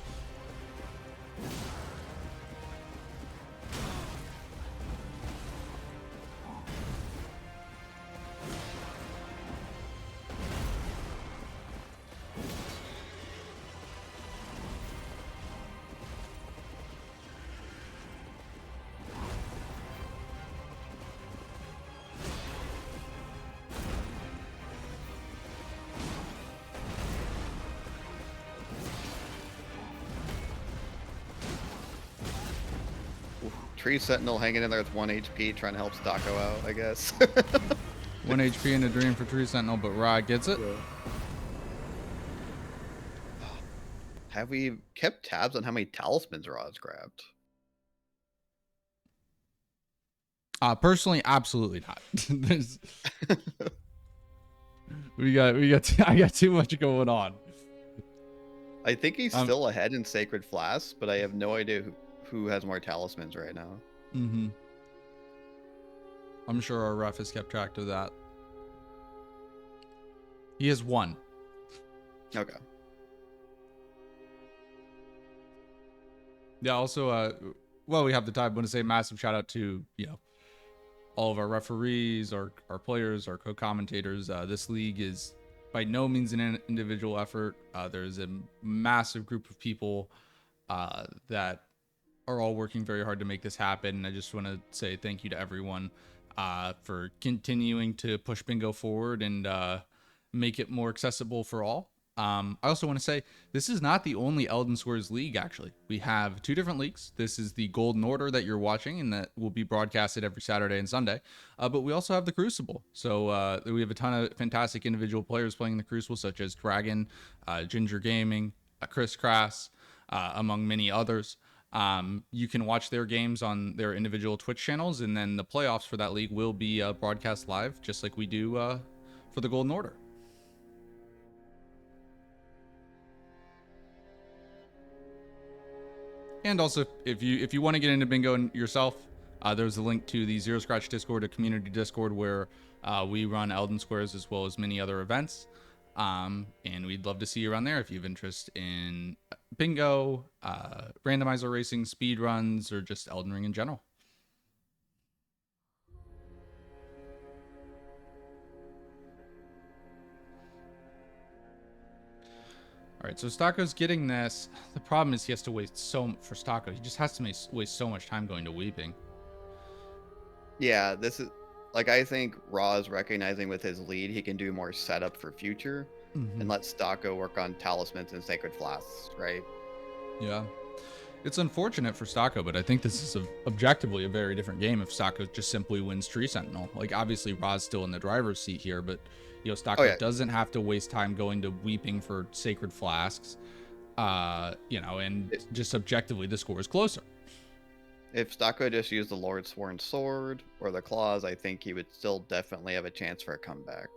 Tree Sentinel hanging in there with 1 HP, trying to help Stocko out, I guess. 1 HP in a dream for Tree Sentinel, but Ra gets it. Have we kept tabs on how many talismans Ra's grabbed? Personally, absolutely not. I got too much going on. I think he's still ahead in Sacred Flask, but I have no idea who has more talismans right now. Mm-hmm. I'm sure our ref has kept track of that. He has 1. Okay. Yeah, also, while we have the time, I want to say a massive shout out to, all of our referees, our players, our co-commentators. This league is by no means an individual effort. There's a massive group of people that are all working very hard to make this happen. I just want to say thank you to everyone for continuing to push bingo forward and make it more accessible for all. I also want to say this is not the only Elden Squares league, actually. We have 2 different leagues. This is the Golden Order that you're watching and that will be broadcasted every Saturday and Sunday. But we also have the Crucible. So we have a ton of fantastic individual players playing the Crucible, such as Dragon, Ginger Gaming, Chris Crass, among many others. You can watch their games on their individual Twitch channels, and then the playoffs for that league will be broadcast live, just like we do for the Golden Order. And also, if you want to get into bingo yourself, there's a link to the Zero Scratch Discord, a community Discord where we run Elden Squares as well as many other events. And we'd love to see you around there if you have interest in bingo, randomizer racing, speed runs, or just Elden Ring in general. All right, so Stocko's getting this. The problem is he has to waste for Stocko. He just has to waste so much time going to Weeping. Yeah, this is like I think Raw is recognizing with his lead he can do more setup for future and let Stocko work on talismans and sacred flasks, right? Yeah. It's unfortunate for Stocko, but I think this is objectively a very different game if Stocko just simply wins Tree Sentinel. Like, obviously, Ra's still in the driver's seat here, but, Stocko doesn't have to waste time going to Weeping for Sacred Flasks, and just objectively, the score is closer. If Stocko just used the Lord's Sworn Sword or the Claws, I think he would still definitely have a chance for a comeback.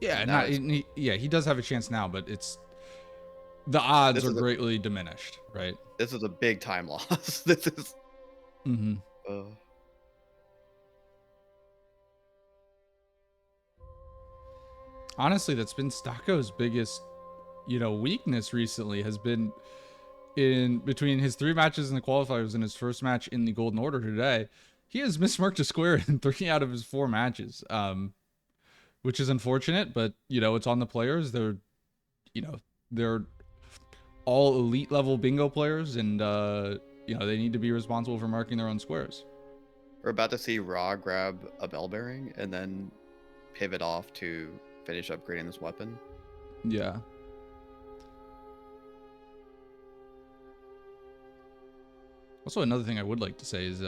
Yeah, he does have a chance now, but the odds are greatly diminished, right? This is a big time loss. This is. Honestly, that's been Stocko's biggest, weakness recently has been in between his 3 matches in the qualifiers and his first match in the Golden Order today. He has mismarked a square in 3 out of his 4 matches, which is unfortunate, but, it's on the players. They're all elite level bingo players, and they need to be responsible for marking their own squares. We're about to see Raw grab a bell bearing and then pivot off to finish upgrading this weapon. Yeah. Also, another thing I would like to say is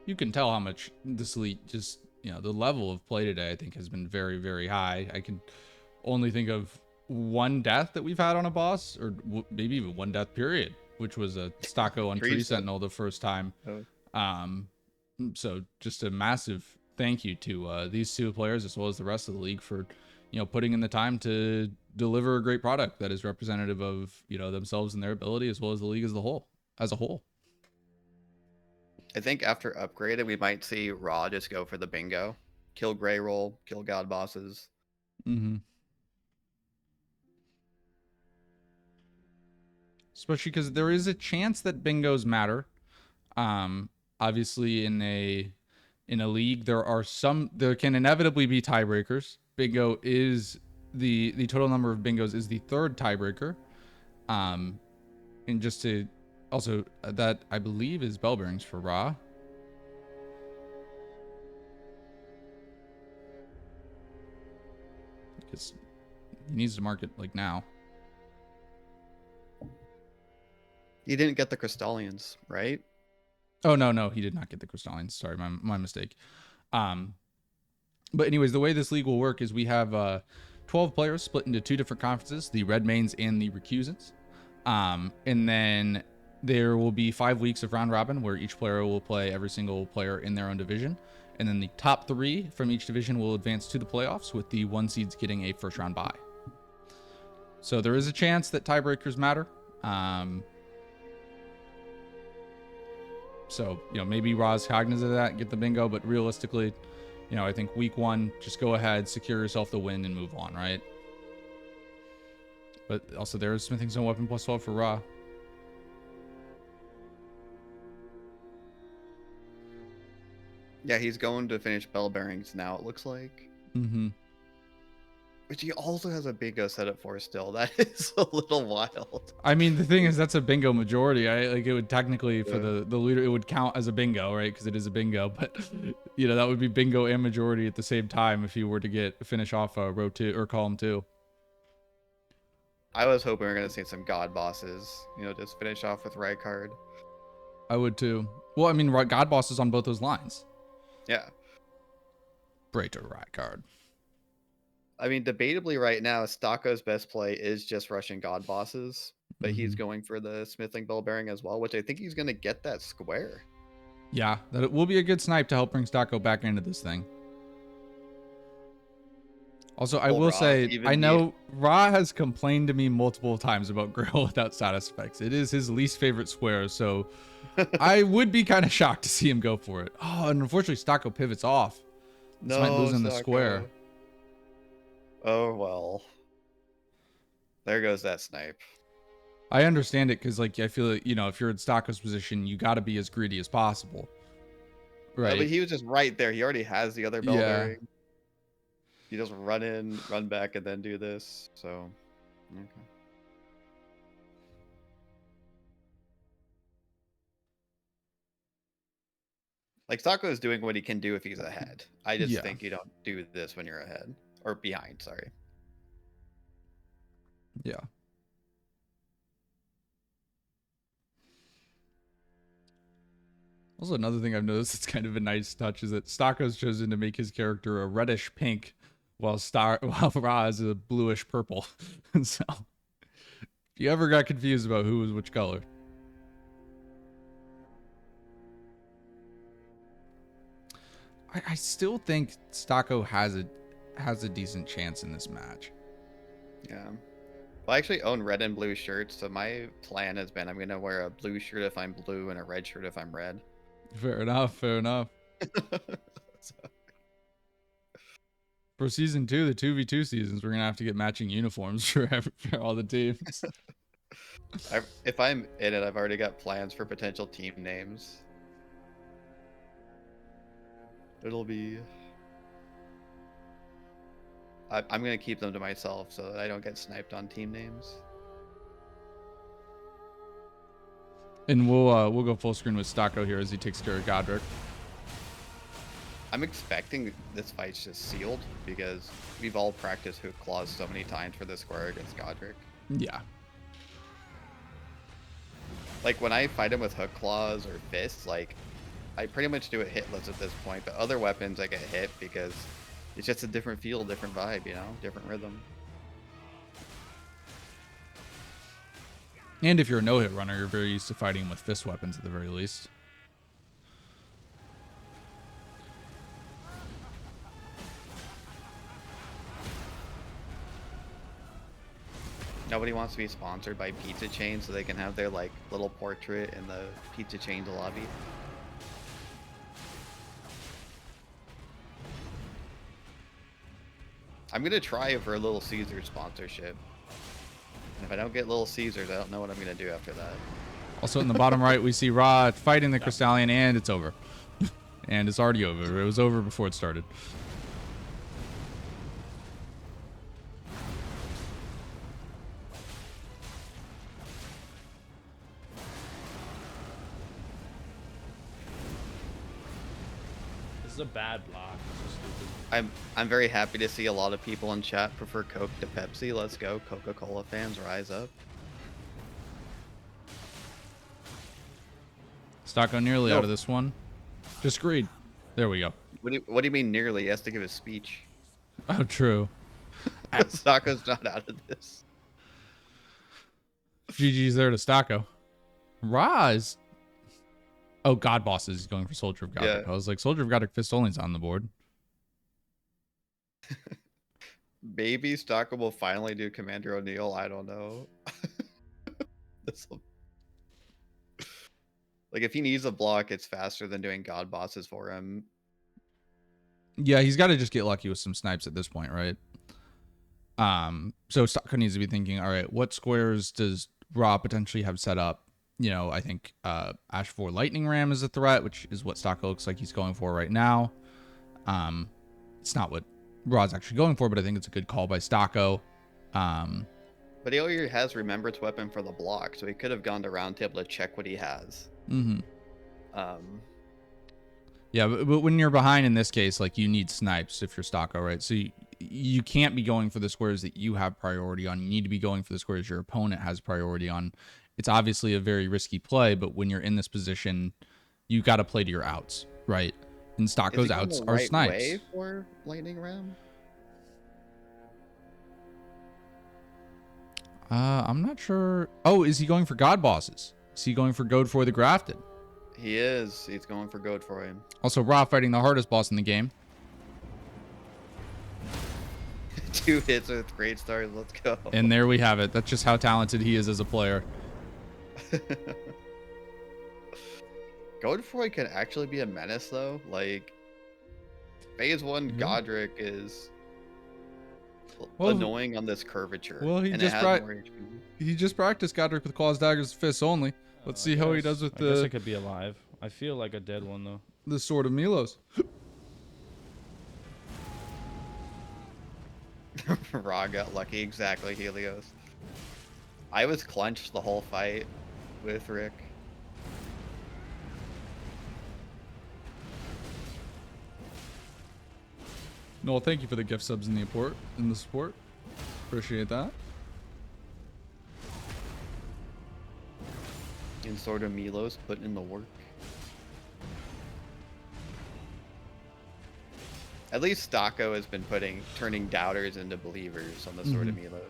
you can tell how much this elite just, the level of play today I think has been very, very high. I can only think of 1 death that we've had on a boss, or maybe even 1 death period, which was a Stocko on Tree Sentinel the first time. So just a massive thank you to these 2 players as well as the rest of the league for, putting in the time to deliver a great product that is representative of, themselves and their ability as well as the league as a whole. I think after upgraded, we might see Raw just go for the bingo, kill Grey Roll, kill God bosses. Especially because there is a chance that bingos matter. Obviously, in a league, there can inevitably be tiebreakers. Bingo is the total number of bingos is the 3rd tiebreaker. And just to also that I believe is bell bearings for Ra. Because he needs to mark it like now. He didn't get the Crystallians, right? Oh, no, he did not get the Crystallians. Sorry, my mistake. But anyways, the way this league will work is we have 12 players split into 2 different conferences, the Red Mains and the Recusants. And then there will be 5 weeks of round robin where each player will play every single player in their own division. And then the top 3 from each division will advance to the playoffs, with the 1 seeds getting a first round bye. So there is a chance that tiebreakers matter. So, maybe Ra's cognizant of that, get the bingo, but realistically, I think week 1, just go ahead, secure yourself the win, and move on, right? But also, there is Smithing Stone Weapon plus 12 for Ra. Yeah, he's going to finish bell bearings now, it looks like. Which he also has a bingo set up for still. That is a little wild. I mean, the thing is, that's a bingo majority. Like, it would technically, for the leader, it would count as a bingo, right? Because it is a bingo. But, that would be bingo and majority at the same time if you were to finish off row 2 or column 2. I was hoping we were going to see some god bosses. Just finish off with right card. I would too. Well, I mean, god bosses on both those lines. Yeah. Breaker right card. I mean, debatably right now, Stocko's best play is just rushing god bosses, but he's going for the smithing bell bearing as well, which I think he's going to get that square. Yeah, that will be a good snipe to help bring Stocko back into this thing. Also, I will say, I know Ra has complained to me multiple times about Grail without status effects. It is his least favorite square, so I would be kind of shocked to see him go for it. Oh, and unfortunately, Stocko pivots off. This might lose him the square. Oh, well. There goes that snipe. I understand it because, like, I feel like, if you're in Stocko's position, you got to be as greedy as possible. Right. No, but he was just right there. He already has the other bell bearing. You just run in, run back, and then do this. So, okay. Like Stocko is doing what he can do if he's ahead. I just Yeah. think you don't do this when you're ahead or behind. Sorry. Yeah. Also, another thing I've noticed that's kind of a nice touch is that Stocko's chosen to make his character a reddish pink, while Ra is a bluish purple. So, if you ever got confused about who was which color. I still think Stocko has a decent chance in this match. Yeah. Well, I actually own red and blue shirts, so my plan has been I'm gonna wear a blue shirt if I'm blue and a red shirt if I'm red. Fair enough. Fair enough. So, For season 2, the 2v2 seasons, we're gonna have to get matching uniforms for all the teams. if I'm in it, I've already got plans for potential team names. It'll be. I'm gonna keep them to myself so that I don't get sniped on team names. And we'll go full screen with Stocko here as he takes care of Godric. I'm expecting this fight's just sealed because we've all practiced Hook Claws so many times for this square against Godric. Yeah. Like when I fight him with Hook Claws or Fists, like I pretty much do it hitless at this point, but other weapons I get hit because it's just a different feel, different vibe, you know, different rhythm. And if you're a no-hit runner, you're very used to fighting him with fist weapons at the very least. Nobody wants to be sponsored by Pizza Chain so they can have their like little portrait in the Pizza Chain's lobby. I'm gonna try for a Little Caesar sponsorship. And if I don't get Little Caesars, I don't know what I'm gonna do after that. Also in the bottom right, we see Ra fighting the Crystallion, and it's over. And it's already over. It was over before it started. This is a bad block. This is stupid. I'm very happy to see a lot of people in chat prefer Coke to Pepsi. Let's go, Coca-Cola fans, rise up. Stocko nearly No. out of this one. Just greed. There we go. What do you mean nearly? He has to give a speech. Oh, true. Stocko's not out of this. GG's there to Stocko. Ra is... Oh, God Boss is going for Soldier of Godric. Yeah. I was like, Soldier of Godric Fist only's on the board. Maybe Stocko will finally do Commander O'Neill. I don't know. This'll... Like, if he needs a block, it's faster than doing God Bosses for him. Yeah, he's got to just get lucky with some snipes at this point, right? So Stocko needs to be thinking, all right, what squares does Ra potentially have set up? You know, I think Ash 4 Lightning Ram is a threat, which is what Stocko looks like he's going for right now. It's not what Ra's actually going for, but I think it's a good call by Stocko. But he already has Remembrance Weapon for the block, so he could have gone to Round Table to check what he has. Mm-hmm. Um, Yeah, but when you're behind in this case, like, you need snipes if you're Stocko, right? So you can't be going for the squares that you have priority on. You need to be going for the squares your opponent has priority on. It's obviously a very risky play, but when you're in this position, you got to play to your outs, right? And Stocko's outs are snipes. Way for Lightning Ram? I'm not sure. Oh, is he going for God Bosses? Is he going for Goad for the Grafted? He is. He's going for Goad for him. Also, Ra fighting the hardest boss in the game. 2 hits with great stars. Let's go. And there we have it. That's just how talented he is as a player. Godefroy can actually be a menace, though. Like, phase 1 Yeah. Godric is Well, annoying on this curvature. well, he and just it has brought- more HP. He just practiced Godric with Claws, Daggers, Fists only. Let's see how he does with I guess the it could be alive. I feel like a dead one though. the Sword of Milos. Ra got lucky. Exactly, Helios. I was clenched the whole fight with Rick. Noel, thank you for the gift subs and the support. Appreciate that. And sort of Milos putting in the work. At least Stocko has been turning doubters into believers on the Sword of Milos.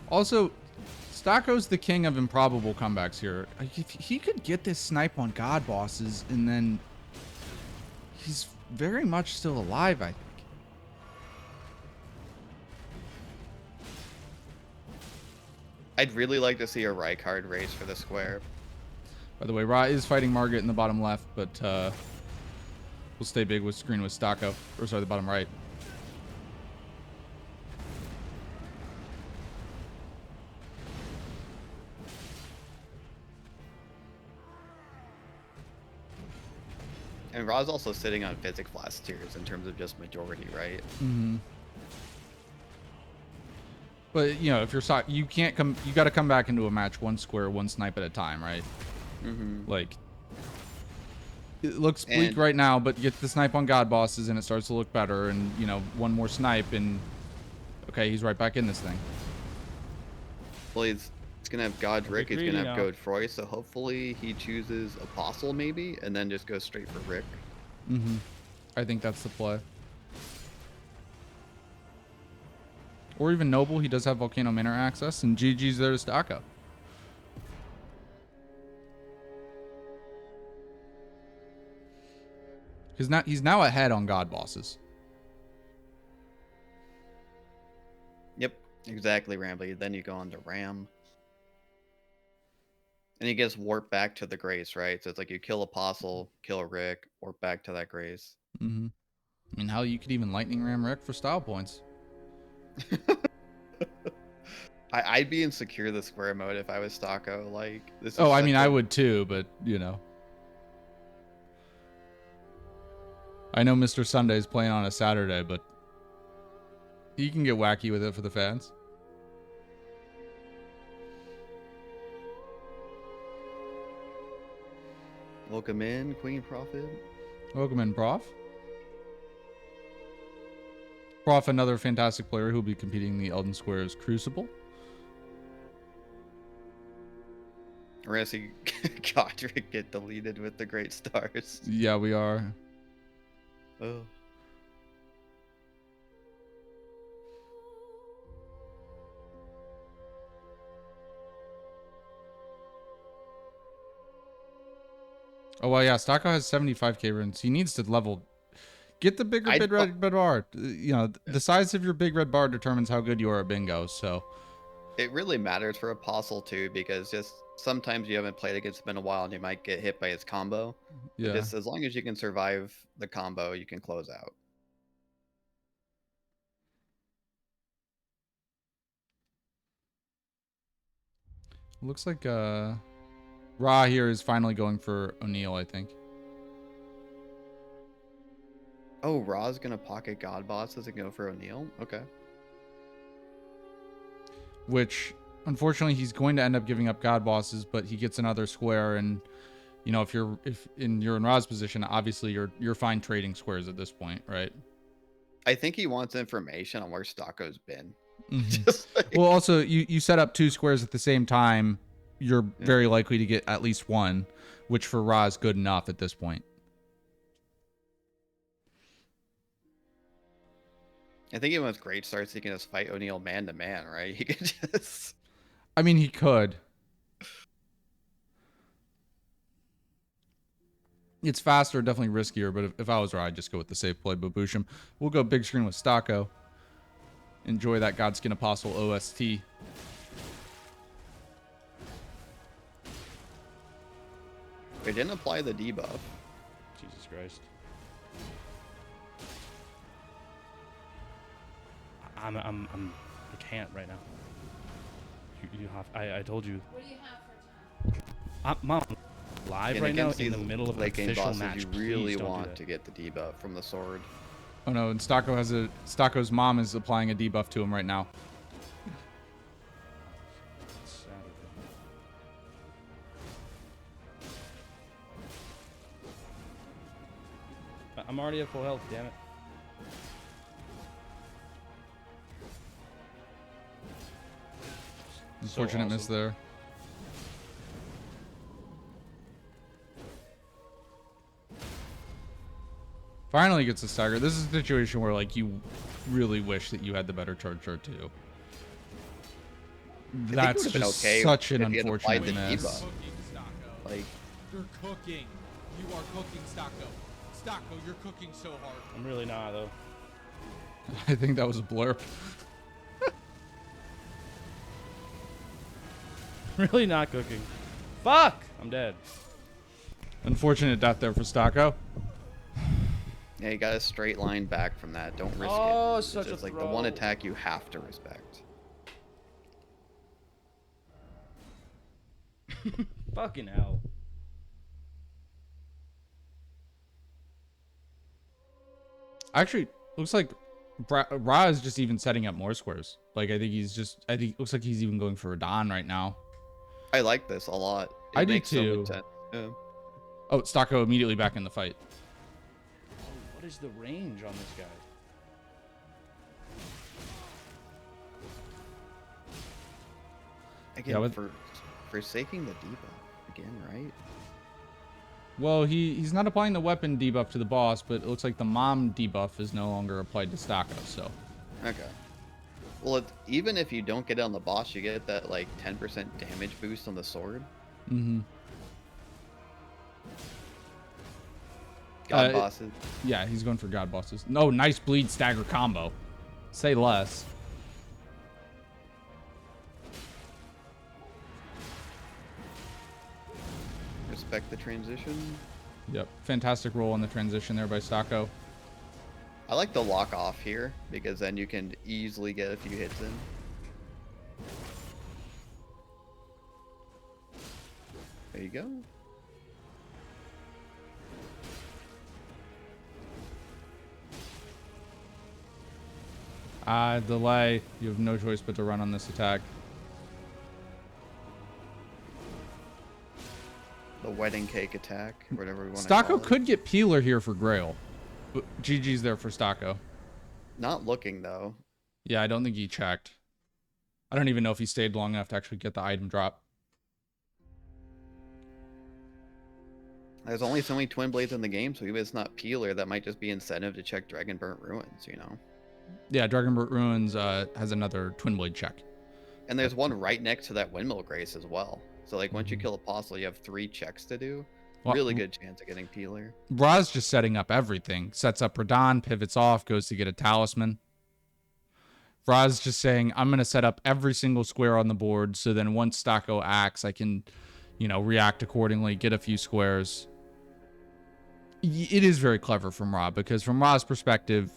Also, Stocko's the king of improbable comebacks here. If he could get this snipe on god bosses, and then he's very much still alive, I think. I'd really like to see a Rykard race for the square. By the way, Ra is fighting Margit in the bottom left, but we'll stay big with screen with Stocko. Or sorry, the bottom right. And Ra's also sitting on physics last tiers in terms of just majority, right? Mm-hmm. But you know, if you're you can't come. You got to come back into a match one square, one snipe at a time, right? Mm-hmm. Like, it looks bleak right now, but get the snipe on god bosses, and it starts to look better. And you know, one more snipe, and okay, he's right back in this thing. Well, he's gonna have Godric. He's gonna have now. Godfroy. So hopefully he chooses Apostle maybe, and then just goes straight for Rick. Mm-hmm. I think that's the play. Or even Noble. He does have Volcano Manor access, and GG's there to Stocko. He's now ahead on god bosses. Yep, exactly, Rambly. Then you go on to Ram. And he gets warped back to the Grace, right? So it's like you kill Apostle, kill Rick, warp back to that Grace. Mm-hmm. I mean, hell, you could even Lightning Ram Rick for style points. I'd be insecure the square mode if I was Stocko. Like this. Is I mean, I would too, but you know, I know Mr. Sunday's playing on a Saturday, but he can get wacky with it for the fans. Welcome in, Queen Prophet. Welcome in, Prof. Prof, another fantastic player who'll be competing in the Elden Squares Crucible. We're gonna see Godric get deleted with the Great Stars. Yeah, we are. Oh. Oh, well, yeah, Stocko has 75k runes. He needs to level. Get the bigger big red bar. You know, the size of your big red bar determines how good you are at bingo, so. It really matters for Apostle, too, because just sometimes you haven't played against him in a while and you might get hit by his combo. Yeah. Just as long as you can survive the combo, you can close out. Looks like Ra here is finally going for O'Neal, I think. Oh, Ra's gonna pocket God bosses and go for O'Neal? Okay. Which, unfortunately, he's going to end up giving up God bosses, but he gets another square, and you know, if you're in Ra's position, obviously you're fine trading squares at this point, right? I think he wants information on where Stocko's been. Mm-hmm. Just like, Well, also, you set up two squares at the same time, you're very likely to get at least one, which for Ra is good enough at this point. I think even with Great Starts, he can just fight O'Neal man to man, right? He can just. I mean, he could. It's faster, definitely riskier, but if I was Ra, I'd just go with the safe play, Babushim. We'll go big screen with Stocko. Enjoy that Godskin Apostle OST. They didn't apply the debuff. Jesus Christ. I can't right now. You have. I told you. What do you have for time? Mom, live And right now against in the these middle of an late game official bosses, match. you really Please don't do want that. to get the debuff from the sword. Oh no, and Stocko's mom is applying a debuff to him right now. Saturday. I'm already at full health, damn it. Unfortunate miss awesome. there. Finally gets a stagger. This is a situation where like you really wish that you had the better charge chart too. That's would've been just okay such an if he had applied unfortunate the miss. debuff. Cooking, Stocko. Like, You're cooking. You are cooking, Stocko. Stocko, you're cooking so hard. I'm really not though. I think that was a blurb. Really not cooking. Fuck! I'm dead. Unfortunate death there for Stocko. yeah, you got a straight line back from that. Don't risk Oh, it. such It's a like the one throw. attack you have to respect. Fucking hell. Actually, looks like Ra is just even setting up more squares. Like I think looks like he's even going for Radon right now. I like this a lot. I do makes so too. much sense. Yeah. Oh, Stocko immediately back in the fight. Oh, what is the range on this guy? Again, Yeah, with- for forsaking the debuff again, right? Well, he's not applying the weapon debuff to the boss, but it looks like the mom debuff is no longer applied to Stocko, so. Okay. Well, even if you don't get it on the boss, you get that like 10% damage boost on the sword. Mm-hmm. God bosses. Yeah, he's going for god bosses. No, nice bleed stagger combo. Say less. Respect the transition. Yep, fantastic roll on the transition there by Stocko. I like the lock off here because then you can easily get a few hits in. There you go. Delay. You have no choice but to run on this attack. The wedding cake attack, whatever we want to call Stocko it. could get Peeler here for Grail. But GG's there for Stocko. Not looking though. Yeah, I don't think he checked. I don't even know if he stayed long enough to actually get the item drop. There's only so many twin blades in the game, so even if it's not Peeler, that might just be incentive to check Dragon Burnt Ruins, you know? Yeah, Dragonbird Ruins has another Twin Blade check. And there's one right next to that Windmill Grace as well. So like once you kill Apostle, you have 3 checks to do. Well, Really good chance of getting Peeler. Ra's just setting up everything. Sets up Radon, pivots off, goes to get a talisman. Ra's just saying, I'm going to set up every single square on the board, so then once Stocko acts, I can, react accordingly, get a few squares. It is very clever from Ra, because from Ra's perspective,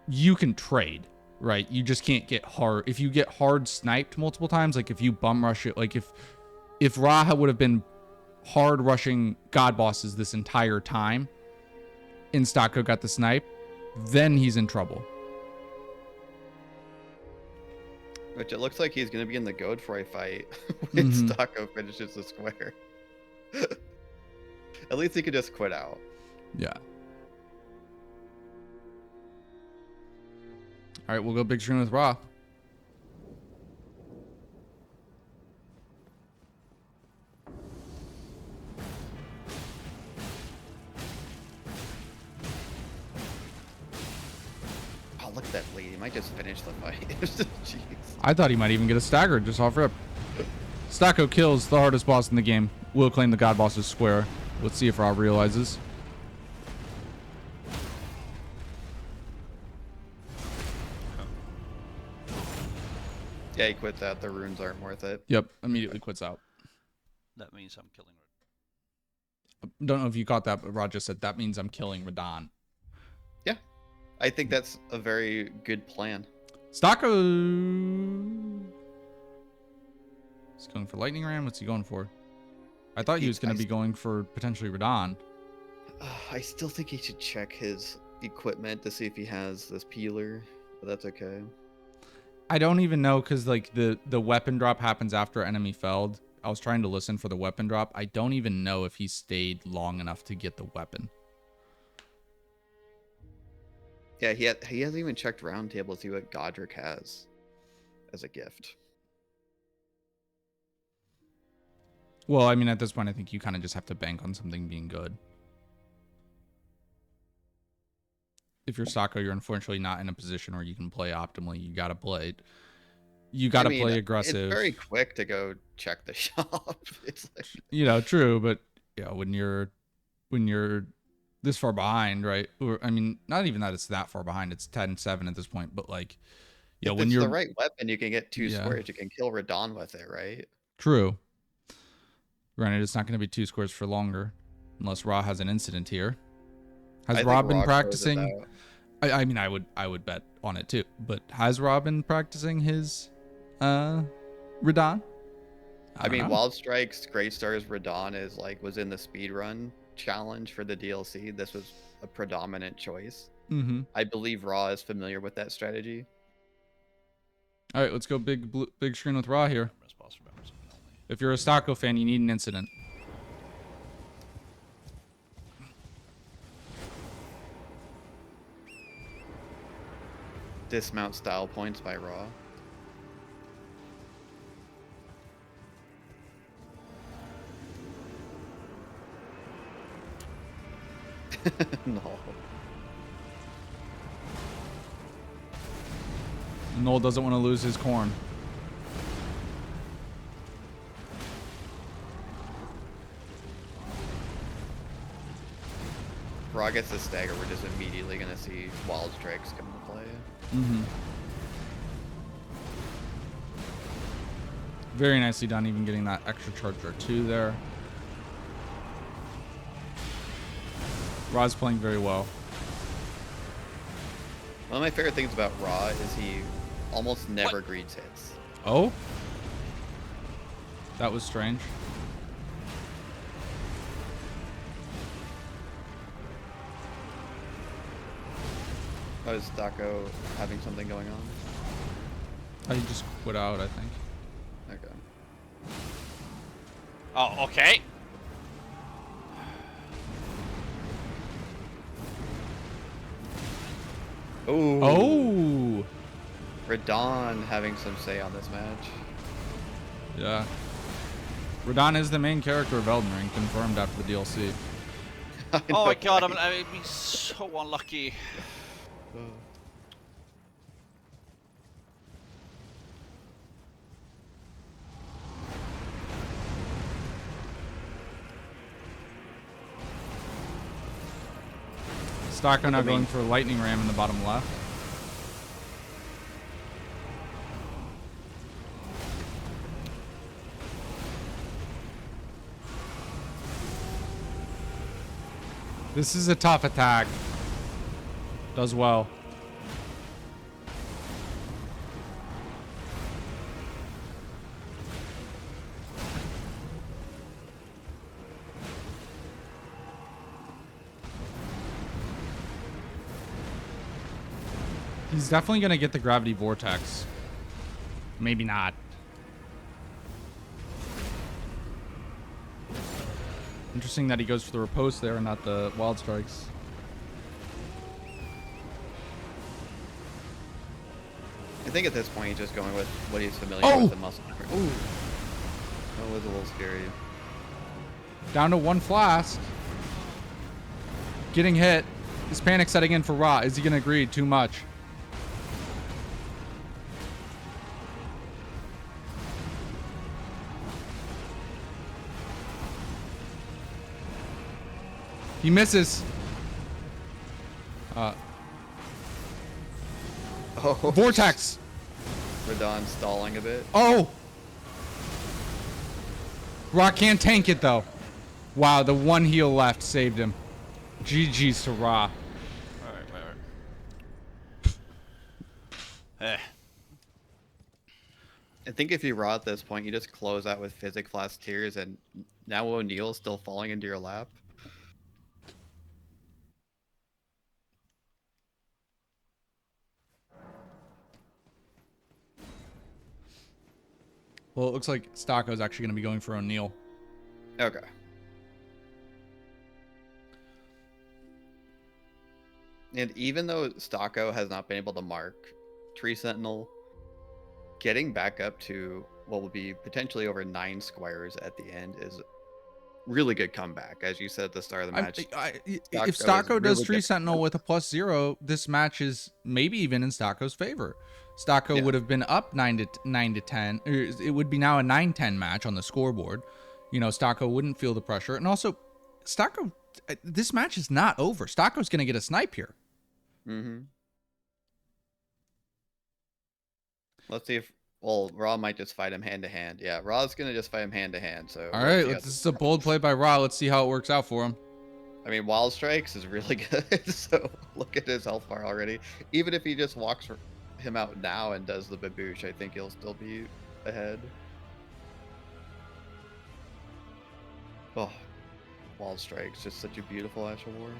you can trade, right? You just can't get hard. If you get hard sniped multiple times, like if you bum rush it, like if Ra would have been hard rushing god bosses this entire time and Stocko got the snipe, then he's in trouble. Which it looks like he's going to be in the Godfrey fight when Stocko finishes the square. At least he could just quit out. Yeah. All right, we'll go big screen with Ra. Oh, look at that lead. He might just finish the fight. Jeez. I thought he might even get a stagger just off rip. Stocko kills the hardest boss in the game. Will claim the god boss's square. Let's see if Ra realizes. Yeah, he quits out. The runes aren't worth it. Yep, immediately quits out. That means I'm killing. Don't know if you caught that, but Ra just said that means I'm killing Radon. Yeah. I think that's a very good plan. Stocko. He's going for Lightning Ram. What's he going for? I thought he was going to be going for potentially Radon. I still think he should check his equipment to see if he has this peeler, but that's okay. I don't even know because like the weapon drop happens after enemy felled. I was trying to listen for the weapon drop. I don't even know if he stayed long enough to get the weapon. Yeah, he hasn't even checked Roundtable to see what Godric has as a gift. Well, I mean, at this point, I think you kind of just have to bank on something being good. If you're Stocko, you're unfortunately not in a position where you can play optimally. You got to play. You got to play aggressive. It's very quick to go check the shop. It's like, you know, true, but yeah, when you're this far behind, right? Or I mean, not even that it's that far behind. It's 10-7 at this point, but like, if when it's you're the right weapon, you can get 2 Yeah. squares. You can kill Radon with it, right? True. Granted, it's not going to be 2 squares for longer, unless Ra has an incident here. Has Ra been practicing? I mean, I would bet on it too. But has Ra been practicing his Radon? I mean, Wild Strike's Great Stars Radon was in the speedrun challenge for the DLC. This was a predominant choice. Mm-hmm. I believe Ra is familiar with that strategy. All right, let's go big screen with Ra here. If you're a Stocko fan, you need an incident. Dismount style points by Ra. No. Noel doesn't want to lose his corn. Ra gets the stagger, we're just immediately going to see Wild Strikes come into play. Mm-hmm. Very nicely done, even getting that extra charge or 2 there. Ra's playing very well. One of my favorite things about Ra is he almost never greets hits. Oh? That was strange. Oh, is Stocko having something going on? He just quit out, I think. Okay. Oh, okay. Ooh. Oh! Radon having some say on this match. Yeah. Radon is the main character of Elden Ring, confirmed after the DLC. Oh my god, I'd be so unlucky. Stocko now going for a lightning ram in the bottom left. This is a tough attack. Does well. He's definitely going to get the gravity vortex. Maybe not. Interesting that he goes for the riposte there and not the wild strikes. I think at this point he's just going with what he's familiar with, the muscle. Ooh. That was a little scary. Down to 1 flask. Getting hit. Is panic setting in for Ra? Is he going to agree too much? He misses. Oh. Vortex. Radon stalling a bit. Oh. Ra can't tank it though. Wow, the 1 heal left saved him. GG's to Ra. Eh. I think if you Ra at this point, you just close out with Physic Flask Tears, and now O'Neill's still falling into your lap. Well, it looks like Stocko's actually going to be going for O'Neill. Okay. And even though Stocko has not been able to mark Tree Sentinel, getting back up to what will be potentially over 9 squares at the end is really good comeback. As you said at the start of the match, If Stocko is Stocko does really Tree good. Sentinel with a +0, this match is maybe even in Stocko's favor. Stocko Yeah. would have been up 9 to 10. It would be now a 9-10 match on the scoreboard. You know, Stocko wouldn't feel the pressure. And also, Stocko, this match is not over. Stocko's going to get a snipe here. Mm-hmm. Let's see if, well, Raw might just fight him hand to hand. Yeah, Raw's gonna just fight him hand to hand. So All right, this is a bold play by Ra. Let's see how it works out for him. I mean, Wild Strikes is really good. So look at his health bar already. Even if he just walks him out now and does the baboosh, I think he'll still be ahead. Oh, Wild Strikes, just such a beautiful Ash of War.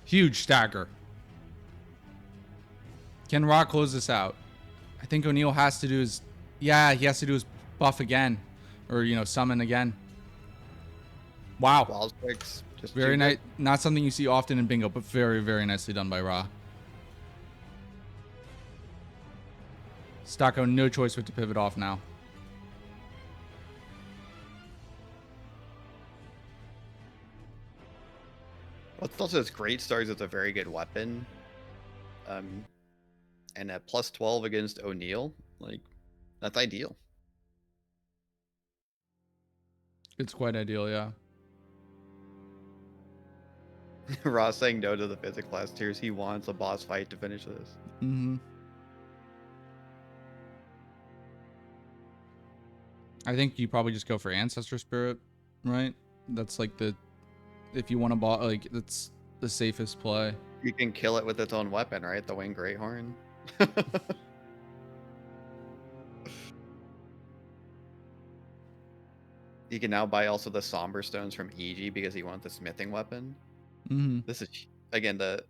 Huge stagger. Can Ra close this out? I think O'Neal has to do his, he has to do his buff again, or summon again. Wow, Wild Strikes, just very nice. Not something you see often in bingo, but very, very nicely done by Ra. Stocko, no choice but to pivot off now. What's also his great stars, it's a very good weapon. And at +12 against O'Neal, like, that's ideal. It's quite ideal, yeah. Ross saying no to the physic class tiers. He wants a boss fight to finish this. Mm-hmm. I think you probably just go for Ancestor Spirit, right? That's like if you want to bot, like, that's the safest play. You can kill it with its own weapon, right? The Winged Greathorn. You can now buy also the Somber Stones from EG because he wants the smithing weapon. Mm-hmm. This is, again, the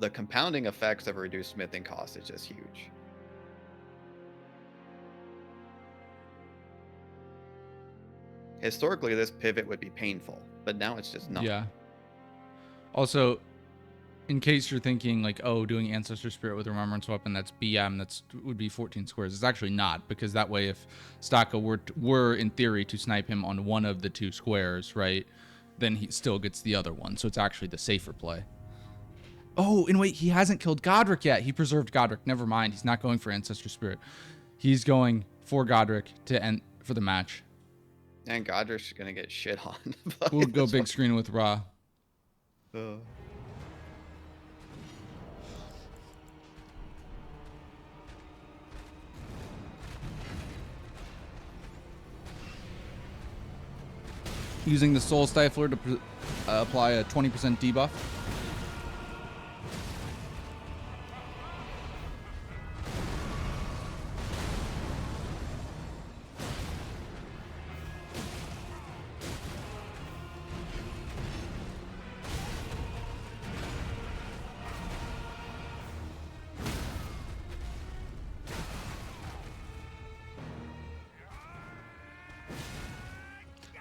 compounding effects of a reduced smithing cost is just huge. Historically, this pivot would be painful, but now it's just not. Yeah. Also, in case you're thinking like, oh, doing Ancestor Spirit with Remembrance Weapon, that's BM, would be 14 squares. It's actually not, because that way, if Stocko were in theory to snipe him on one of the 2 squares, right, then he still gets the other one. So it's actually the safer play. Oh, and wait, he hasn't killed Godric yet. He preserved Godric. Never mind. He's not going for Ancestor Spirit. He's going for Godric to end for the match. And Godric's gonna get shit on. We'll go big screen with Ra. Using the Soul Stifler to apply a 20% debuff.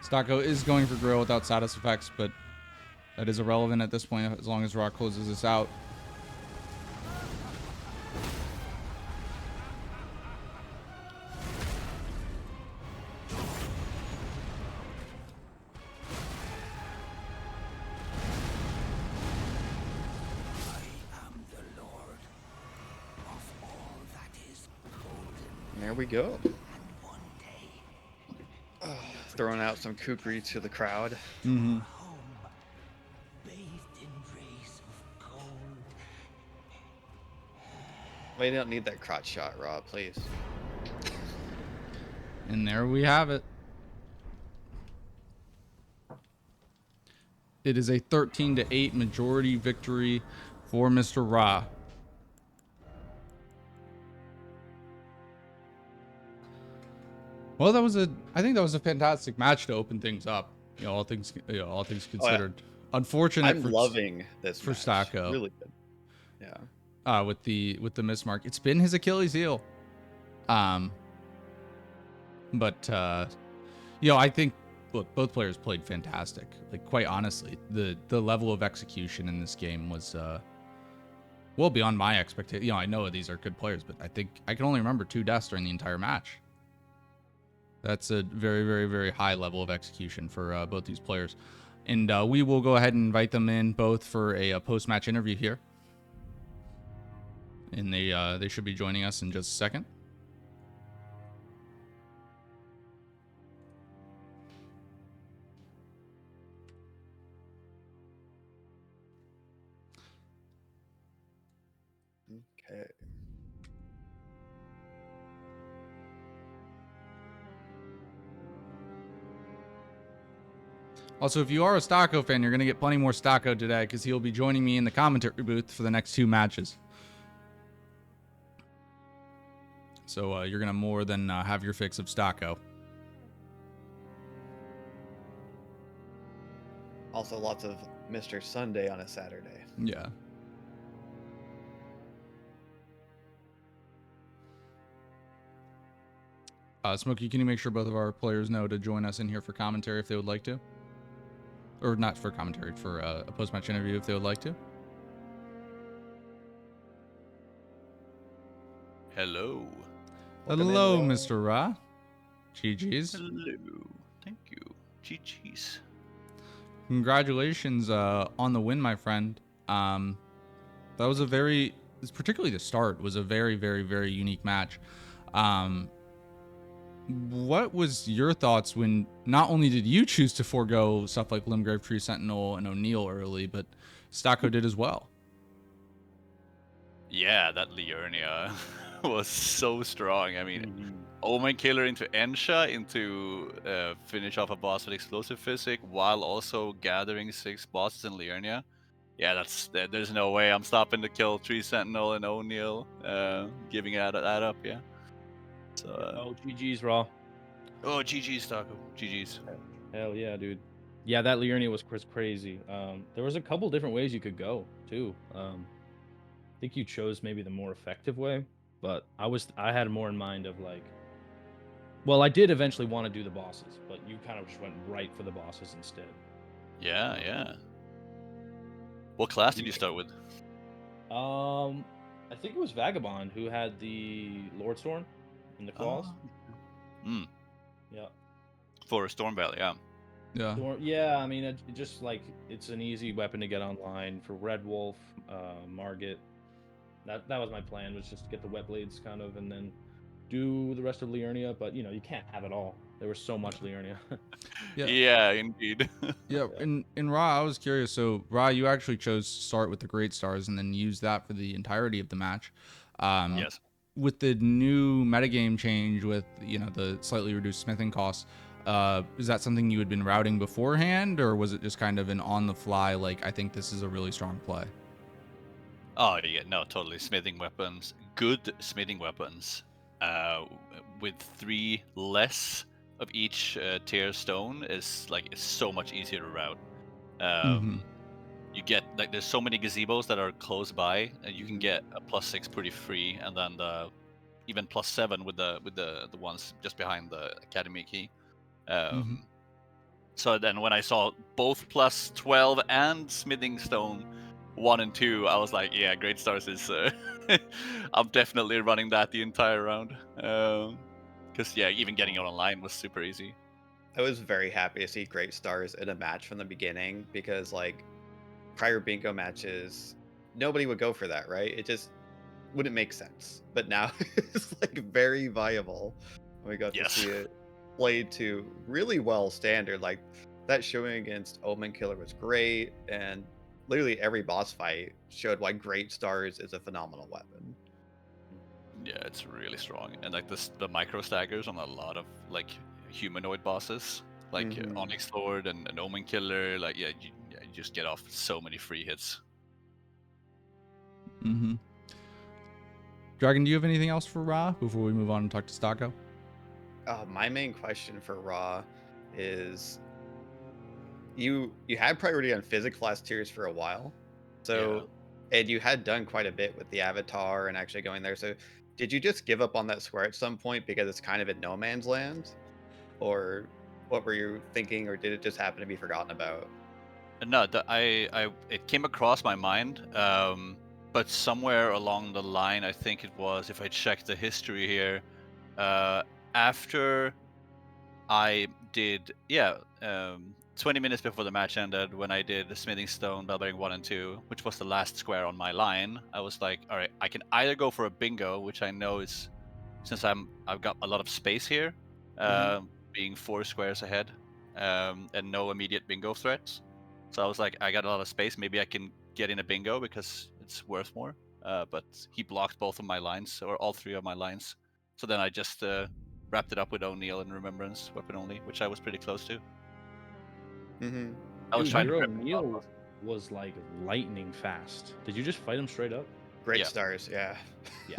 Stocko is going for Grill without status effects, but that is irrelevant at this point as long as Ra closes this out. There we go. Throwing out some kukri to the crowd. Mm-hmm. We don't need that crotch shot, Rob, please. And there we have it. It is a 13-8 majority victory for Mr. Ra. Well, I think that was a fantastic match to open things up. All things considered. Oh, yeah. Unfortunate. I'm loving this for match. Stocko. Really good. Yeah. With the mismark, it's been his Achilles heel. But I think, look, both players played fantastic. Like, quite honestly, the level of execution in this game was well beyond my expectation. You know, I know these are good players, but I think I can only remember 2 deaths during the entire match. That's a very, very, very high level of execution for both these players. And we will go ahead and invite them in both for a post-match interview here. And they should be joining us in just a second. Okay. Also, if you are a Stocko fan, you're going to get plenty more Stocko today because he'll be joining me in the commentary booth for the next 2 matches. So you're going to more than have your fix of Stocko. Also, lots of Mr. Sunday on a Saturday. Yeah. Smokey, can you make sure both of our players know to join us in here for commentary if they would like to? Or not for commentary, for a post-match interview if they would like to. Hello. Welcome in, Hello, Ra. Mr. Ra. GG's. Hello. Thank you. GG's. Congratulations on the win, my friend. That was particularly the start, was a very, very, very unique match. What was your thoughts when not only did you choose to forego stuff like Limgrave, Tree Sentinel, and O'Neill early, but Stocko did as well? Yeah, that Liurnia was so strong. I mean, Omen Killer into Ensha into finish off a boss with explosive physic while also gathering 6 bosses in Liurnia. Yeah, there's no way I'm stopping to kill Tree Sentinel and O'Neill, giving that up. Yeah. So. Oh, GG's Raw. Oh, GG's Taco. GG's. Hell yeah, dude. Yeah, that Liurnia was crazy. There was a couple different ways you could go too. I think you chose maybe the more effective way, but I had more in mind of like, well, I did eventually want to do the bosses, but you kind of just went right for the bosses instead. Yeah. What class did you start with? I think it was Vagabond who had the Lordstorm and the claws. Yeah. For Stormveil, yeah. Yeah. I mean, it just like it's an easy weapon to get online for Red Wolf, Margit. That was my plan, was just to get the wet blades kind of, and then do the rest of Liurnia. But you know, you can't have it all. There was so much Liurnia. Yeah, indeed. Yeah, in Ra, I was curious. So Ra, you actually chose to start with the Great Stars and then use that for the entirety of the match. Yes. With the new metagame change, with the slightly reduced smithing costs, is that something you had been routing beforehand, or was it just kind of an on-the-fly, like, I think this is a really strong play? Oh yeah, no, totally. Smithing weapons, good smithing weapons, with 3 less of each tier stone is it's so much easier to route. You get there's so many gazebos that are close by, and you can get a +6 pretty free, and then even +7 with the ones just behind the academy key. So then when I saw both +12 and smithing stone 1 and 2, I was like, yeah, Great Stars is I'm definitely running that the entire round, because even getting it online was super easy. I was very happy to see Great Stars in a match from the beginning because, like, prior bingo matches, nobody would go for that, right? It just wouldn't make sense. But now it's like very viable. We got to see it played to really well standard. Like that showing against Omen Killer was great, and literally every boss fight showed why Great Stars is a phenomenal weapon. Yeah, it's really strong, and like the micro staggers on a lot of like humanoid bosses, like Onyx Lord and Omen Killer. Like you just get off so many free hits. Dragon, do you have anything else for Ra before we move on and talk to Stocko? My main question for Ra is, you had priority on physics class tiers for a while, so and you had done quite a bit with the avatar and actually going there. So did you just give up on that square at some point because it's kind of in no man's land, or what were you thinking, or did it just happen to be forgotten about? No, it came across my mind. but somewhere along the line, I think it was, if I check the history here, after I did, 20 minutes before the match ended, when I did the Smithing Stone, Bellbearing 1 and 2, which was the last square on my line, I was like, all right, I can either go for a bingo, which I know is, since I've got a lot of space here, being 4 squares ahead, and no immediate bingo threats. So I was like, I got a lot of space. Maybe I can get in a bingo because it's worth more. But he blocked both of my lines, or all 3 of my lines. So then I just wrapped it up with O'Neill and Remembrance Weapon only, which I was pretty close to. Mm-hmm. I was Dude, trying to your rip it off. O'Neill was like lightning fast. Did you just fight him straight up? Great Yeah. stars, yeah. Yeah.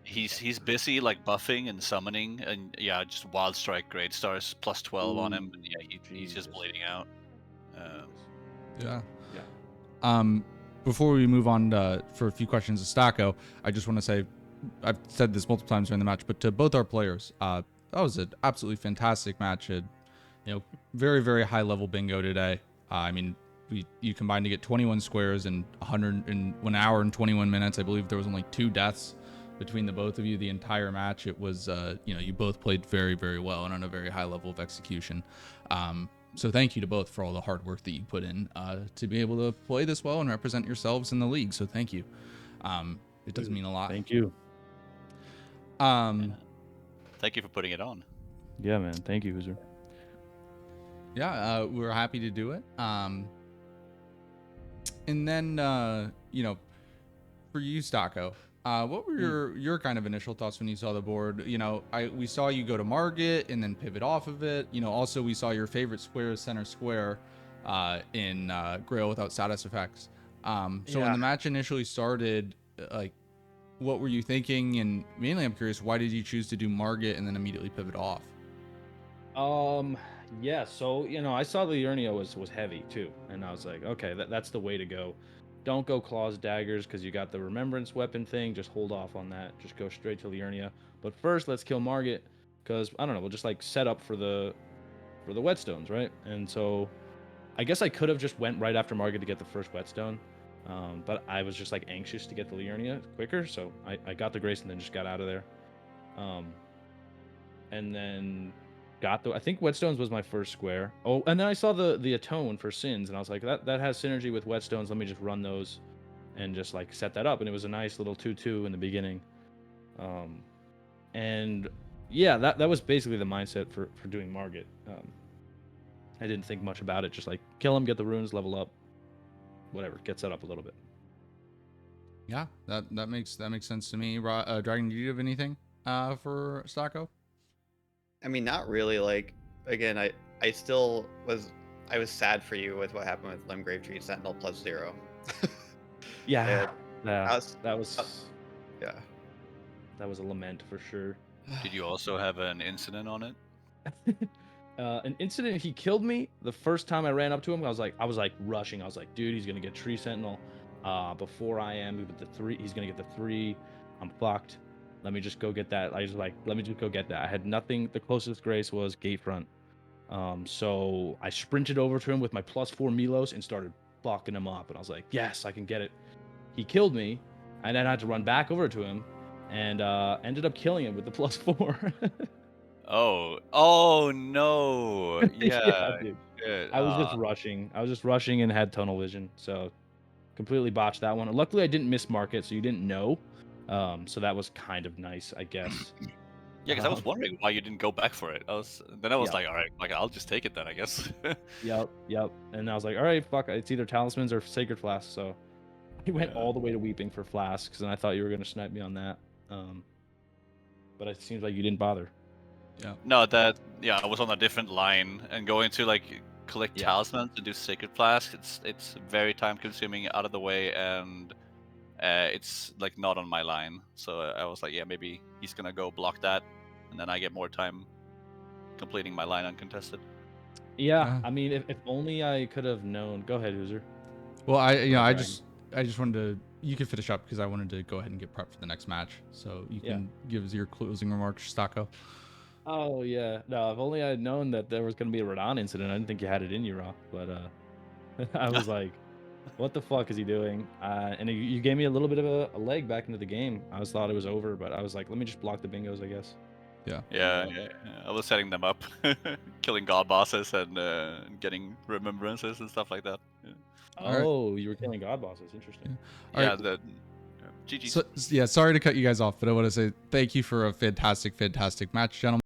He's busy like buffing and summoning, and yeah, just Wild Strike Great Stars plus 12 on him. And yeah, he's just Jesus. bleeding out. Yeah. Yeah. Before we move on for a few questions of Stocko, I just want to say, I've said this multiple times during the match, but to both our players, that was an absolutely fantastic match. Very, very high level bingo today. I mean, you combined to get 21 squares in 1 hour and 21 minutes. I believe there was only 2 deaths between the both of you the entire match. It was, you both played very, very well and on a very high level of execution. So thank you to both for all the hard work that you put in to be able to play this well and represent yourselves in the league. So thank you. It does mean a lot. Thank you. Thank you for putting it on. Yeah, man. Thank you, Hoosier. Yeah, we're happy to do it. And then, for you, Stocko, what were your kind of initial thoughts when you saw the board? We saw you go to Margit and then pivot off of it. Also we saw your favorite square is center square in Grail without status effects. So when the match initially started, what were you thinking? And mainly I'm curious, why did you choose to do Margit and then immediately pivot off? Yeah, so I saw the Liurnia was heavy too, and I was like, okay, that's the way to go. Don't go claws daggers because you got the remembrance weapon thing. Just hold off on that. Just go straight to Liurnia. But first, let's kill Margit because I don't know. We'll just like set up for the whetstones, right? And so I guess I could have just went right after Margit to get the first whetstone, but I was just like anxious to get the Liurnia quicker, so I got the grace and then just got out of there. And then I think whetstones was my first square. Oh, and then I saw the atone for sins, and I was like, that has synergy with whetstones. Let me just run those and just like set that up. And it was a nice little 2-2 in the beginning. And yeah, that was basically the mindset for doing Margit. I didn't think much about it. Just like kill him, get the runes, level up, whatever, get set up a little bit. Yeah, that makes sense to me. Dragon, do you have anything for Stocko? I mean, not really. Like, again, I was sad for you with what happened with Limgrave Tree Sentinel +0. Yeah, yeah, that was yeah. That was a lament for sure. Did you also have an incident on it? An incident. He killed me the first time I ran up to him. I was like rushing. I was like, dude, he's gonna get Tree Sentinel before I am. With the 3, he's gonna get the 3. I'm fucked. Let me just go get that. Let me just go get that. I had nothing. The closest grace was Gatefront. So I sprinted over to him with my +4 Milos and started fucking him up. And I was like, yes, I can get it. He killed me, and then I had to run back over to him, and ended up killing him with the +4. Oh no! Yeah, dude. good. I was just rushing. I was just rushing and had tunnel vision, so completely botched that one. Luckily, I didn't miss market, so you didn't know. So that was kind of nice, I guess. Yeah, because I was wondering why you didn't go back for it. I was Yeah. like, all right, like I'll just take it then, I guess. Yep. And I was like, all right, fuck, it's either talismans or sacred flasks. So he went Yeah. all the way to weeping for flasks, and I thought you were gonna snipe me on that. But it seems like you didn't bother. Yeah. No, I was on a different line, and going to like collect talismans and do sacred flasks. It's very time consuming, out of the way, and it's like not on my line. So I was like, yeah, maybe he's gonna go block that, and then I get more time completing my line uncontested. Yeah, I mean, if only I could have known. Go ahead, Hooser. Well, I just wanted to. You can finish up because I wanted to go ahead and get prepped for the next match. So you can give us your closing remarks, Stocko. Oh yeah, no. If only I had known that there was gonna be a Radon incident. I didn't think you had it in you, Raw. But I was like, What the fuck is he doing? And you gave me a little bit of a leg back into the game. I thought it was over, but I was like, let me just block the bingos, I guess. Yeah, I was setting them up, killing god bosses and getting remembrances and stuff like that. Yeah, All right. Oh, you were killing god bosses. Interesting. All right. the GG's. So, yeah, sorry to cut you guys off, but I want to say thank you for a fantastic match, gentlemen.